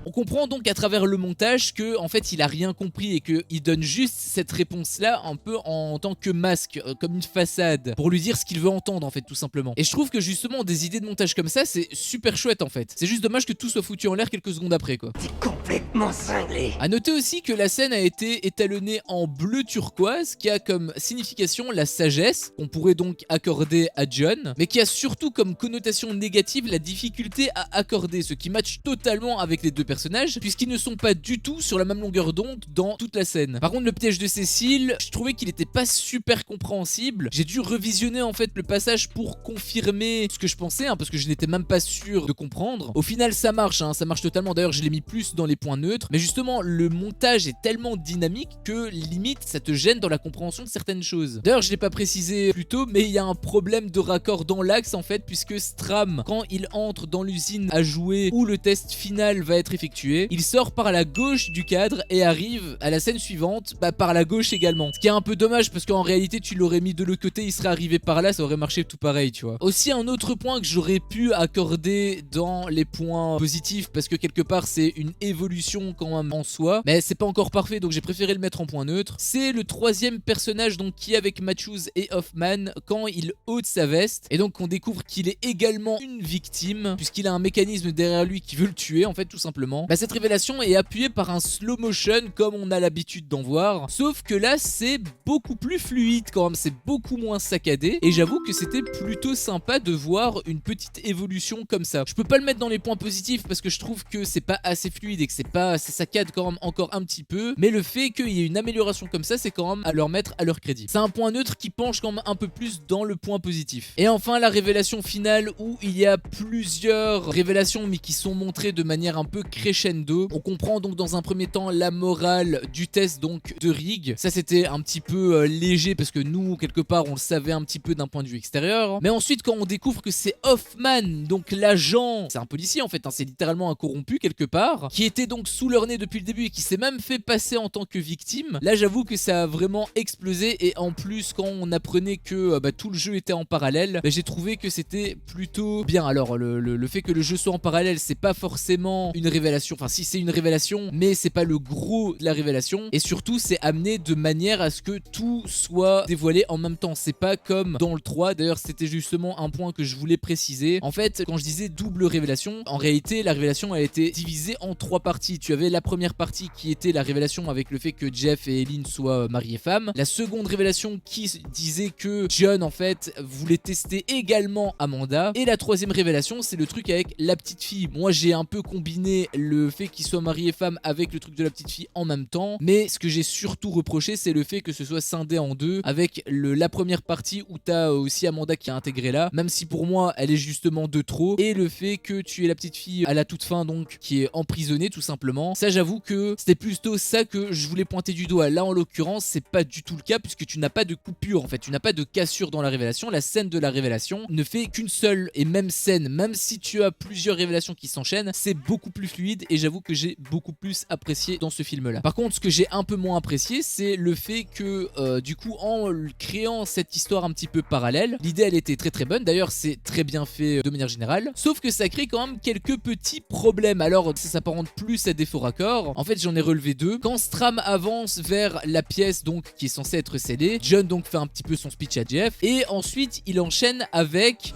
On comprend donc à travers le montage que en fait il a rien compris et qu'il donne juste cette réponse là un peu en tant que masque, comme une façade, pour lui dire ce qu'il veut entendre en fait tout simplement. Et je trouve que justement des idées de montage comme ça c'est super chouette en fait. C'est juste dommage que tout soit foutu en l'air quelques secondes après quoi. T'es complètement cinglé. A noter aussi que la scène a été étalonnée en bleu turquoise qui a comme signification la sagesse qu'on pourrait donc accorder à John, mais qui a surtout comme connotation négative la difficulté à accorder, ce qui matche totalement avec les deux personnages puisqu'ils ne sont pas du tout sur la même longueur d'onde dans toute la scène. Par contre le piège de Cécile, je trouvais qu'il était pas super compréhensible. J'ai dû revisionner en fait le passage pour confirmer ce que je pensais hein, parce que je n'étais même pas sûr de comprendre. Au final ça marche hein, ça marche totalement. D'ailleurs je l'ai mis plus dans les points neutres, mais justement le montage est tellement dynamique que limite ça te gêne dans la compréhension de certaines choses. D'ailleurs je l'ai pas précisé plus tôt, mais il y a un problème de raccord dans l'axe en fait, puisque Stram quand il entre dans l'usine à jouer où le test final va être effectué effectué. Il sort par la gauche du cadre et arrive à la scène suivante par la gauche également. Ce qui est un peu dommage parce qu'en réalité tu l'aurais mis de l'autre côté, il serait arrivé par là, ça aurait marché tout pareil, tu vois. Aussi un autre point que j'aurais pu accorder dans les points positifs parce que quelque part c'est une évolution quand même en soi, mais c'est pas encore parfait donc j'ai préféré le mettre en point neutre. C'est le troisième personnage donc qui est avec Matthews et Hoffman quand il ôte sa veste et donc on découvre qu'il est également une victime puisqu'il a un mécanisme derrière lui qui veut le tuer en fait tout simplement. Cette révélation est appuyée par un slow motion comme on a l'habitude d'en voir, sauf que là c'est beaucoup plus fluide quand même, c'est beaucoup moins saccadé et j'avoue que c'était plutôt sympa de voir une petite évolution comme ça. Je peux pas le mettre dans les points positifs parce que je trouve que c'est pas assez fluide et que c'est saccade quand même encore un petit peu, mais le fait qu'il y ait une amélioration comme ça c'est quand même à leur mettre à leur crédit. C'est un point neutre qui penche quand même un peu plus dans le point positif. Et enfin la révélation finale où il y a plusieurs révélations mais qui sont montrées de manière un peu crescendo. On comprend donc dans un premier temps la morale du test donc de Rig. Ça c'était un petit peu léger parce que nous quelque part on le savait un petit peu d'un point de vue extérieur. Mais ensuite quand on découvre que c'est Hoffman, donc l'agent, c'est un policier en fait, hein, c'est littéralement un corrompu quelque part, qui était donc sous leur nez depuis le début et qui s'est même fait passer en tant que victime. Là j'avoue que ça a vraiment explosé et en plus quand on apprenait que tout le jeu était en parallèle, j'ai trouvé que c'était plutôt bien. Alors le fait que le jeu soit en parallèle c'est pas forcément une révélation, enfin si c'est une révélation mais c'est pas le gros de la révélation et surtout c'est amené de manière à ce que tout soit dévoilé en même temps. C'est pas comme dans le 3, d'ailleurs c'était justement un point que je voulais préciser. En fait quand je disais double révélation, en réalité la révélation elle était divisée en 3 parties. Tu avais la première partie qui était la révélation avec le fait que Jeff et Eileen soient mariés femmes. La seconde révélation qui disait que John en fait voulait tester également Amanda. Et la troisième révélation c'est le truc avec la petite fille. Moi j'ai un peu combiné le fait qu'ils soient mariés femmes avec le truc de la petite fille en même temps, mais ce que j'ai surtout reproché c'est le fait que ce soit scindé en deux avec la première partie où t'as aussi Amanda qui est intégrée là, même si pour moi elle est justement de trop, et le fait que tu aies la petite fille à la toute fin donc qui est emprisonnée tout simplement. Ça j'avoue que c'était plutôt ça que je voulais pointer du doigt. Là en l'occurrence c'est pas du tout le cas puisque tu n'as pas de coupure en fait, tu n'as pas de cassure dans la révélation. La scène de la révélation ne fait qu'une seule et même scène, même si tu as plusieurs révélations qui s'enchaînent, c'est beaucoup plus fluide et j'avoue que j'ai beaucoup plus apprécié dans ce film là. Par contre ce que j'ai un peu moins apprécié c'est le fait que du coup en créant cette histoire un petit peu parallèle, l'idée elle était très très bonne, d'ailleurs c'est très bien fait de manière générale, sauf que ça crée quand même quelques petits problèmes. Alors ça s'apparente plus à des faux raccords, en fait j'en ai relevé deux. Quand Stram avance vers la pièce donc qui est censée être scellée, John donc fait un petit peu son speech à Jeff et ensuite il enchaîne avec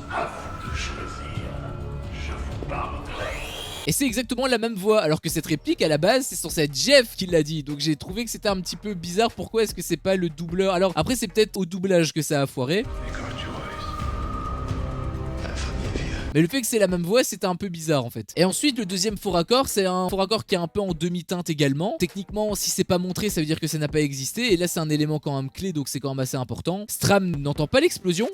et c'est exactement la même voix, alors que cette réplique à la base c'est censé être Jeff qui l'a dit, donc j'ai trouvé que c'était un petit peu bizarre. Pourquoi est-ce que c'est pas le doubleur? Alors après c'est peut-être au doublage que ça a foiré, mais le fait que c'est la même voix c'était un peu bizarre en fait. Et ensuite le deuxième faux raccord c'est un faux raccord qui est un peu en demi-teinte également. Techniquement si c'est pas montré ça veut dire que ça n'a pas existé, et là c'est un élément quand même clé donc c'est quand même assez important. Stram n'entend pas l'explosion.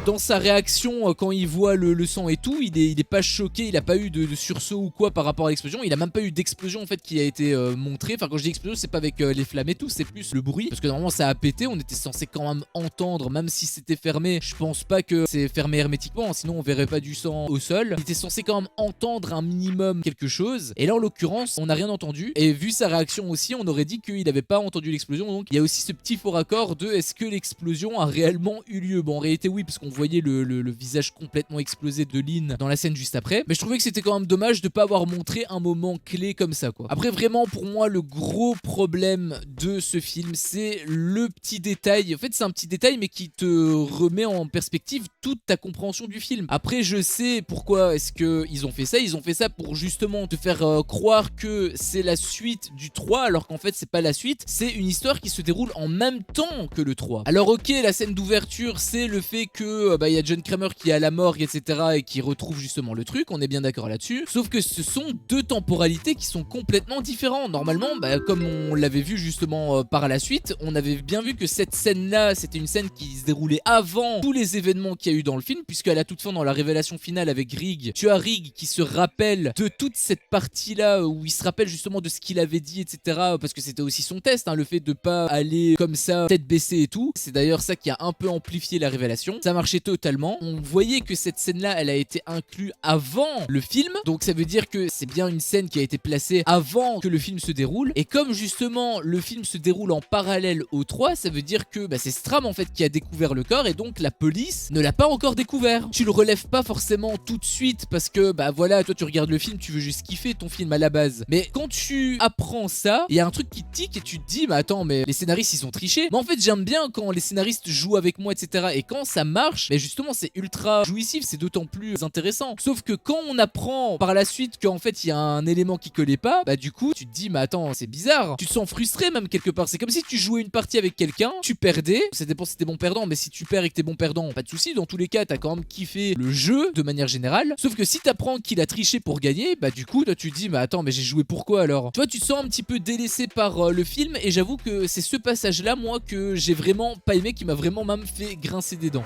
Dans sa réaction quand il voit le sang et tout, il est pas choqué, il a pas eu de sursaut ou quoi par rapport à l'explosion. Il a même pas eu d'explosion en fait qui a été montrée. Enfin quand je dis explosion c'est pas avec les flammes et tout, c'est plus le bruit, parce que normalement ça a pété, on était censé quand même entendre, même si c'était fermé. Je pense pas que c'est fermé hermétiquement, sinon on verrait pas du sang au sol. Il était censé quand même entendre un minimum quelque chose, et là en l'occurrence on n'a rien entendu, et vu sa réaction aussi on aurait dit qu'il avait pas entendu l'explosion. Donc il y a aussi ce petit faux raccord de est-ce que l'explosion a réellement eu lieu. Bon en réalité oui, parce qu'on voyez le visage complètement explosé de Lynn dans la scène juste après, mais je trouvais que c'était quand même dommage de pas avoir montré un moment clé comme ça quoi. Après vraiment pour moi le gros problème de ce film c'est le petit détail, en fait c'est un petit détail mais qui te remet en perspective toute ta compréhension du film. Après je sais pourquoi est-ce que ils ont fait ça pour justement te faire croire que c'est la suite du 3 alors qu'en fait c'est pas la suite, c'est une histoire qui se déroule en même temps que le 3. Alors ok, la scène d'ouverture c'est le fait que que il y a John Kramer qui est à la morgue, etc. et qui retrouve justement le truc, on est bien d'accord là-dessus. Sauf que ce sont deux temporalités qui sont complètement différentes. Normalement, comme on l'avait vu justement par la suite, on avait bien vu que cette scène-là, c'était une scène qui se déroulait avant tous les événements qu'il y a eu dans le film, puisque à la toute fin, dans la révélation finale avec Rig, tu as Rig qui se rappelle de toute cette partie-là où il se rappelle justement de ce qu'il avait dit, etc. Parce que c'était aussi son test, hein, le fait de pas aller comme ça, tête baissée et tout. C'est d'ailleurs ça qui a un peu amplifié la révélation. Ça marchait totalement. On voyait que cette scène-là, elle a été inclue avant le film. Donc ça veut dire que c'est bien une scène qui a été placée avant que le film se déroule. Et comme justement le film se déroule en parallèle au 3, ça veut dire que c'est Strahm en fait qui a découvert le corps et donc la police ne l'a pas encore découvert. Tu le relèves pas forcément tout de suite parce que voilà, toi tu regardes le film, tu veux juste kiffer ton film à la base. Mais quand tu apprends ça, il y a un truc qui tique et tu te dis attends, mais les scénaristes ils sont trichés. Mais en fait j'aime bien quand les scénaristes jouent avec moi, etc. Et quand ça marche, justement c'est ultra jouissif, c'est d'autant plus intéressant. Sauf que quand on apprend par la suite qu'en fait il y a un élément qui collait pas, du coup tu te dis attends, c'est bizarre. Tu te sens frustré même quelque part. C'est comme si tu jouais une partie avec quelqu'un, tu perdais, ça dépend si t'es bon perdant, mais si tu perds et que t'es bon perdant, pas de soucis, dans tous les cas t'as quand même kiffé le jeu de manière générale. Sauf que si t'apprends qu'il a triché pour gagner, du coup toi tu te dis attends, mais j'ai joué pourquoi alors? Tu vois, tu te sens un petit peu délaissé par le film et j'avoue que c'est ce passage là moi que j'ai vraiment pas aimé, qui m'a vraiment même fait grincer des dents.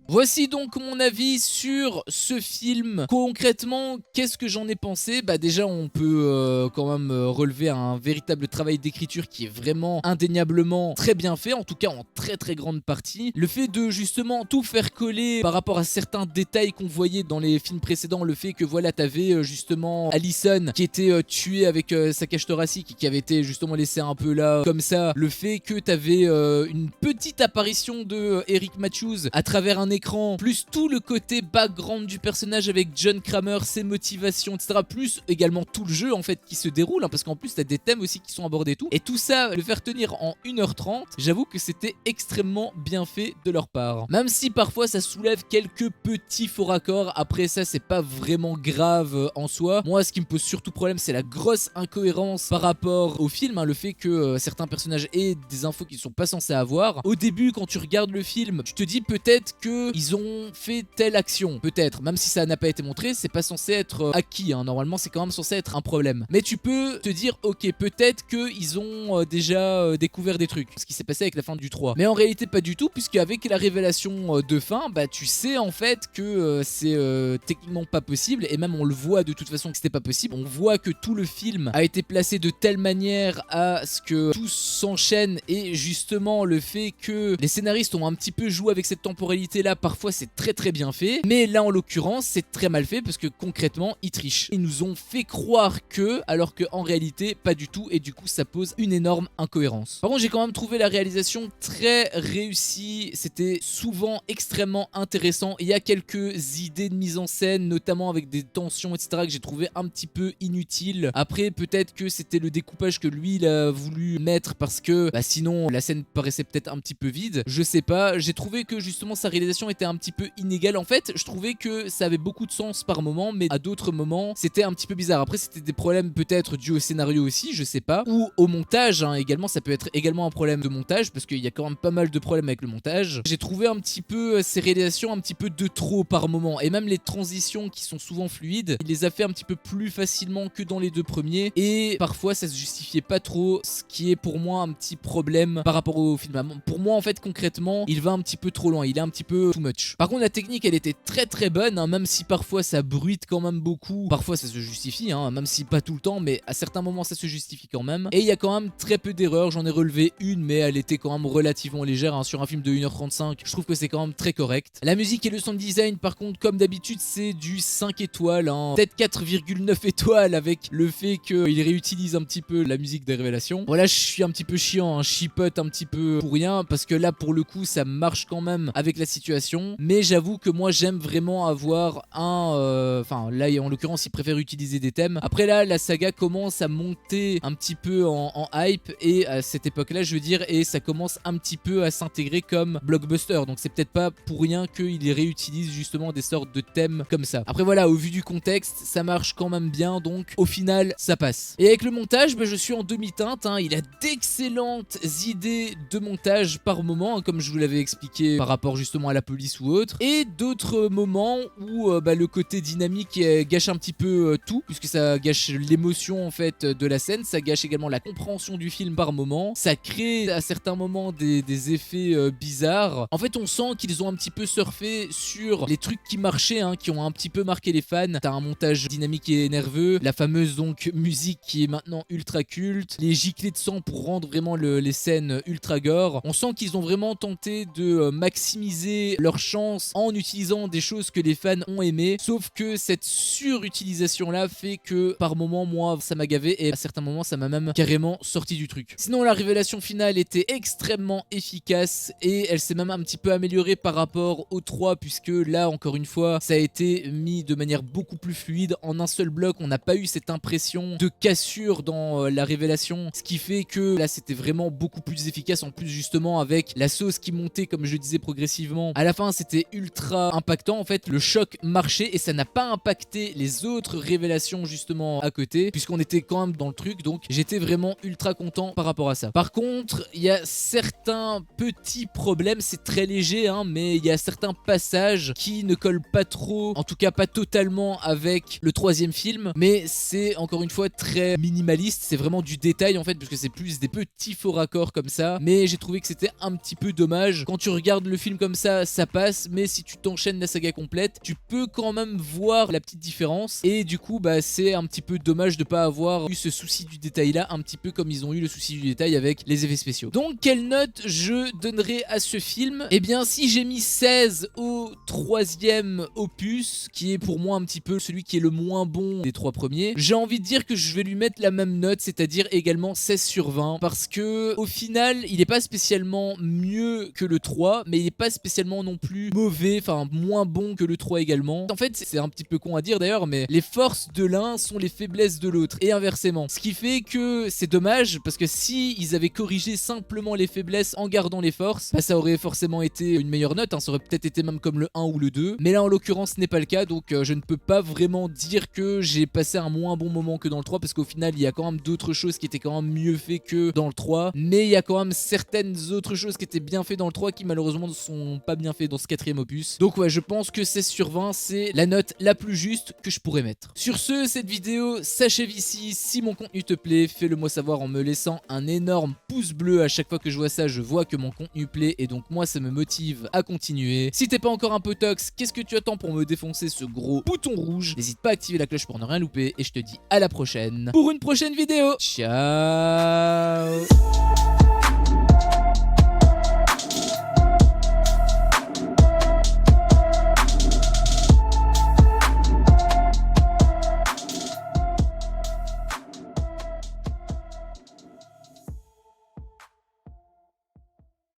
Voici donc mon avis sur ce film. Concrètement, qu'est-ce que j'en ai pensé? Déjà on peut quand même relever un véritable travail d'écriture qui est vraiment indéniablement très bien fait, en tout cas en très très grande partie. Le fait de justement tout faire coller par rapport à certains détails qu'on voyait dans les films précédents, le fait que voilà, t'avais justement Allison qui était tuée avec sa cage thoracique et qui avait été justement laissée un peu là comme ça, le fait que t'avais une petite apparition de Eric Matthews à travers un écran, plus tout le côté background du personnage avec John Kramer, ses motivations, etc. Plus également tout le jeu en fait qui se déroule, parce qu'en plus t'as des thèmes aussi qui sont abordés et tout. Et tout ça, le faire tenir en 1h30, j'avoue que c'était extrêmement bien fait de leur part. Même si parfois ça soulève quelques petits faux raccords, après ça c'est pas vraiment grave en soi. Moi ce qui me pose surtout problème c'est la grosse incohérence par rapport au film, le fait que certains personnages aient des infos qu'ils sont pas censés avoir. Au début quand tu regardes le film, tu te dis peut-être que ils ont fait telle action, peut-être, même si ça n'a pas été montré, c'est pas censé être acquis, normalement c'est quand même censé être un problème. Mais tu peux te dire ok, peut-être qu'ils ont déjà découvert des trucs, ce qui s'est passé avec la fin du 3. Mais en réalité pas du tout, puisque avec la révélation de fin, tu sais en fait que c'est techniquement pas possible, et même on le voit de toute façon que c'était pas possible. On voit que tout le film a été placé de telle manière à ce que tout s'enchaîne, et justement le fait que les scénaristes ont un petit peu joué avec cette temporalité là, parfois c'est très très bien fait, mais là en l'occurrence c'est très mal fait parce que concrètement ils trichent. Ils nous ont fait croire que, alors que en réalité pas du tout, et du coup ça pose une énorme incohérence. Par contre j'ai quand même trouvé la réalisation très réussie, c'était souvent extrêmement intéressant. Il y a quelques idées de mise en scène, notamment avec des tensions etc, que j'ai trouvé un petit peu inutiles. Après peut-être que c'était le découpage que lui il a voulu mettre, parce que sinon la scène paraissait peut-être un petit peu vide, je sais pas. J'ai trouvé que justement sa réalisation était un petit peu inégale. En fait je trouvais que ça avait beaucoup de sens par moment, mais à d'autres moments c'était un petit peu bizarre. Après c'était des problèmes peut-être dus au scénario aussi, je sais pas, ou au montage également. Ça peut être également un problème de montage, parce qu'il y a quand même pas mal de problèmes avec le montage. J'ai trouvé un petit peu ces réalisations un petit peu de trop par moment, et même les transitions qui sont souvent fluides, il les a fait un petit peu plus facilement que dans les deux premiers, et parfois ça se justifiait pas trop, ce qui est pour moi un petit problème par rapport au film. Pour moi en fait concrètement il va un petit peu trop loin, il est un petit peu too much. Par contre la technique elle était très très bonne, même si parfois ça bruite quand même beaucoup, parfois ça se justifie, même si pas tout le temps, mais à certains moments ça se justifie quand même. Et il y a quand même très peu d'erreurs, j'en ai relevé une, mais elle était quand même relativement légère, sur un film de 1h35, je trouve que c'est quand même très correct. La musique et le sound design par contre, comme d'habitude, c'est du 5 étoiles, peut-être 4,9 étoiles, avec le fait qu'il réutilise un petit peu la musique des révélations. Voilà, je suis un petit peu chiant, je chipote un petit peu pour rien, parce que là pour le coup ça marche quand même avec la situation. observation, mais j'avoue que moi j'aime vraiment avoir enfin là en l'occurrence il préfère utiliser des thèmes. Après là la saga commence à monter un petit peu en hype et à cette époque là je veux dire, et ça commence un petit peu à s'intégrer comme blockbuster, donc c'est peut-être pas pour rien qu'il réutilise justement des sortes de thèmes comme ça. Après voilà, au vu du contexte ça marche quand même bien, donc au final ça passe. Et avec le montage je suis en demi-teinte, il a d'excellentes idées de montage par moment, comme je vous l'avais expliqué par rapport justement à la police ou autre, et d'autres moments où le côté dynamique gâche un petit peu tout, puisque ça gâche l'émotion en fait de la scène, ça gâche également la compréhension du film par moment, ça crée à certains moments des effets bizarres. En fait on sent qu'ils ont un petit peu surfé sur les trucs qui marchaient, qui ont un petit peu marqué les fans. T'as un montage dynamique et nerveux, la fameuse donc musique qui est maintenant ultra culte, les giclées de sang pour rendre vraiment les scènes ultra gore. On sent qu'ils ont vraiment tenté de maximiser leur chance en utilisant des choses que les fans ont aimées, sauf que cette surutilisation là fait que par moments moi ça m'a gavé et à certains moments ça m'a même carrément sorti du truc. Sinon la révélation finale était extrêmement efficace et elle s'est même un petit peu améliorée par rapport au 3, puisque là encore une fois ça a été mis de manière beaucoup plus fluide. En un seul bloc on n'a pas eu cette impression de cassure dans la révélation, ce qui fait que là c'était vraiment beaucoup plus efficace, en plus justement avec la sauce qui montait comme je disais progressivement. À la fin c'était ultra impactant, en fait le choc marchait et ça n'a pas impacté les autres révélations justement à côté, puisqu'on était quand même dans le truc, donc j'étais vraiment ultra content par rapport à ça. Par contre il y a certains petits problèmes, c'est très léger mais il y a certains passages qui ne collent pas trop, en tout cas pas totalement avec le troisième film, mais c'est encore une fois très minimaliste, c'est vraiment du détail en fait, puisque c'est plus des petits faux raccords comme ça, mais j'ai trouvé que c'était un petit peu dommage. Quand tu regardes le film comme ça passe, mais si tu t'enchaînes la saga complète tu peux quand même voir la petite différence, et du coup c'est un petit peu dommage de pas avoir eu ce souci du détail là, un petit peu comme ils ont eu le souci du détail avec les effets spéciaux. Donc quelle note je donnerai à ce film? Eh bien si j'ai mis 16 au troisième opus, qui est pour moi un petit peu celui qui est le moins bon des trois premiers, j'ai envie de dire que je vais lui mettre la même note, c'est-à-dire également 16 sur 20, parce que au final il n'est pas spécialement mieux que le 3, mais il n'est pas spécialement non plus mauvais, enfin moins bon que le 3 également. En fait c'est un petit peu con à dire d'ailleurs, mais les forces de l'un sont les faiblesses de l'autre, et inversement, ce qui fait que c'est dommage, parce que si ils avaient corrigé simplement les faiblesses en gardant les forces, ça aurait forcément été une meilleure note, ça aurait peut-être été même comme le 1 ou le 2, mais là en l'occurrence ce n'est pas le cas, donc je ne peux pas vraiment dire que j'ai passé un moins bon moment que dans le 3, parce qu'au final il y a quand même d'autres choses qui étaient quand même mieux fait que dans le 3, mais il y a quand même certaines autres choses qui étaient bien fait dans le 3 qui malheureusement ne sont pas bien fait dans ce quatrième opus. Donc ouais, je pense que 16 sur 20 c'est la note la plus juste que je pourrais mettre. Sur ce, cette vidéo s'achève ici. Si mon contenu te plaît, fais-le moi savoir en me laissant un énorme pouce bleu. À chaque fois que je vois ça, je vois que mon contenu plaît et donc moi ça me motive à continuer. Si t'es pas encore un potox, qu'est-ce que tu attends pour me défoncer ce gros bouton rouge? N'hésite pas à activer la cloche pour ne rien louper et je te dis à la prochaine pour une prochaine vidéo. Ciao.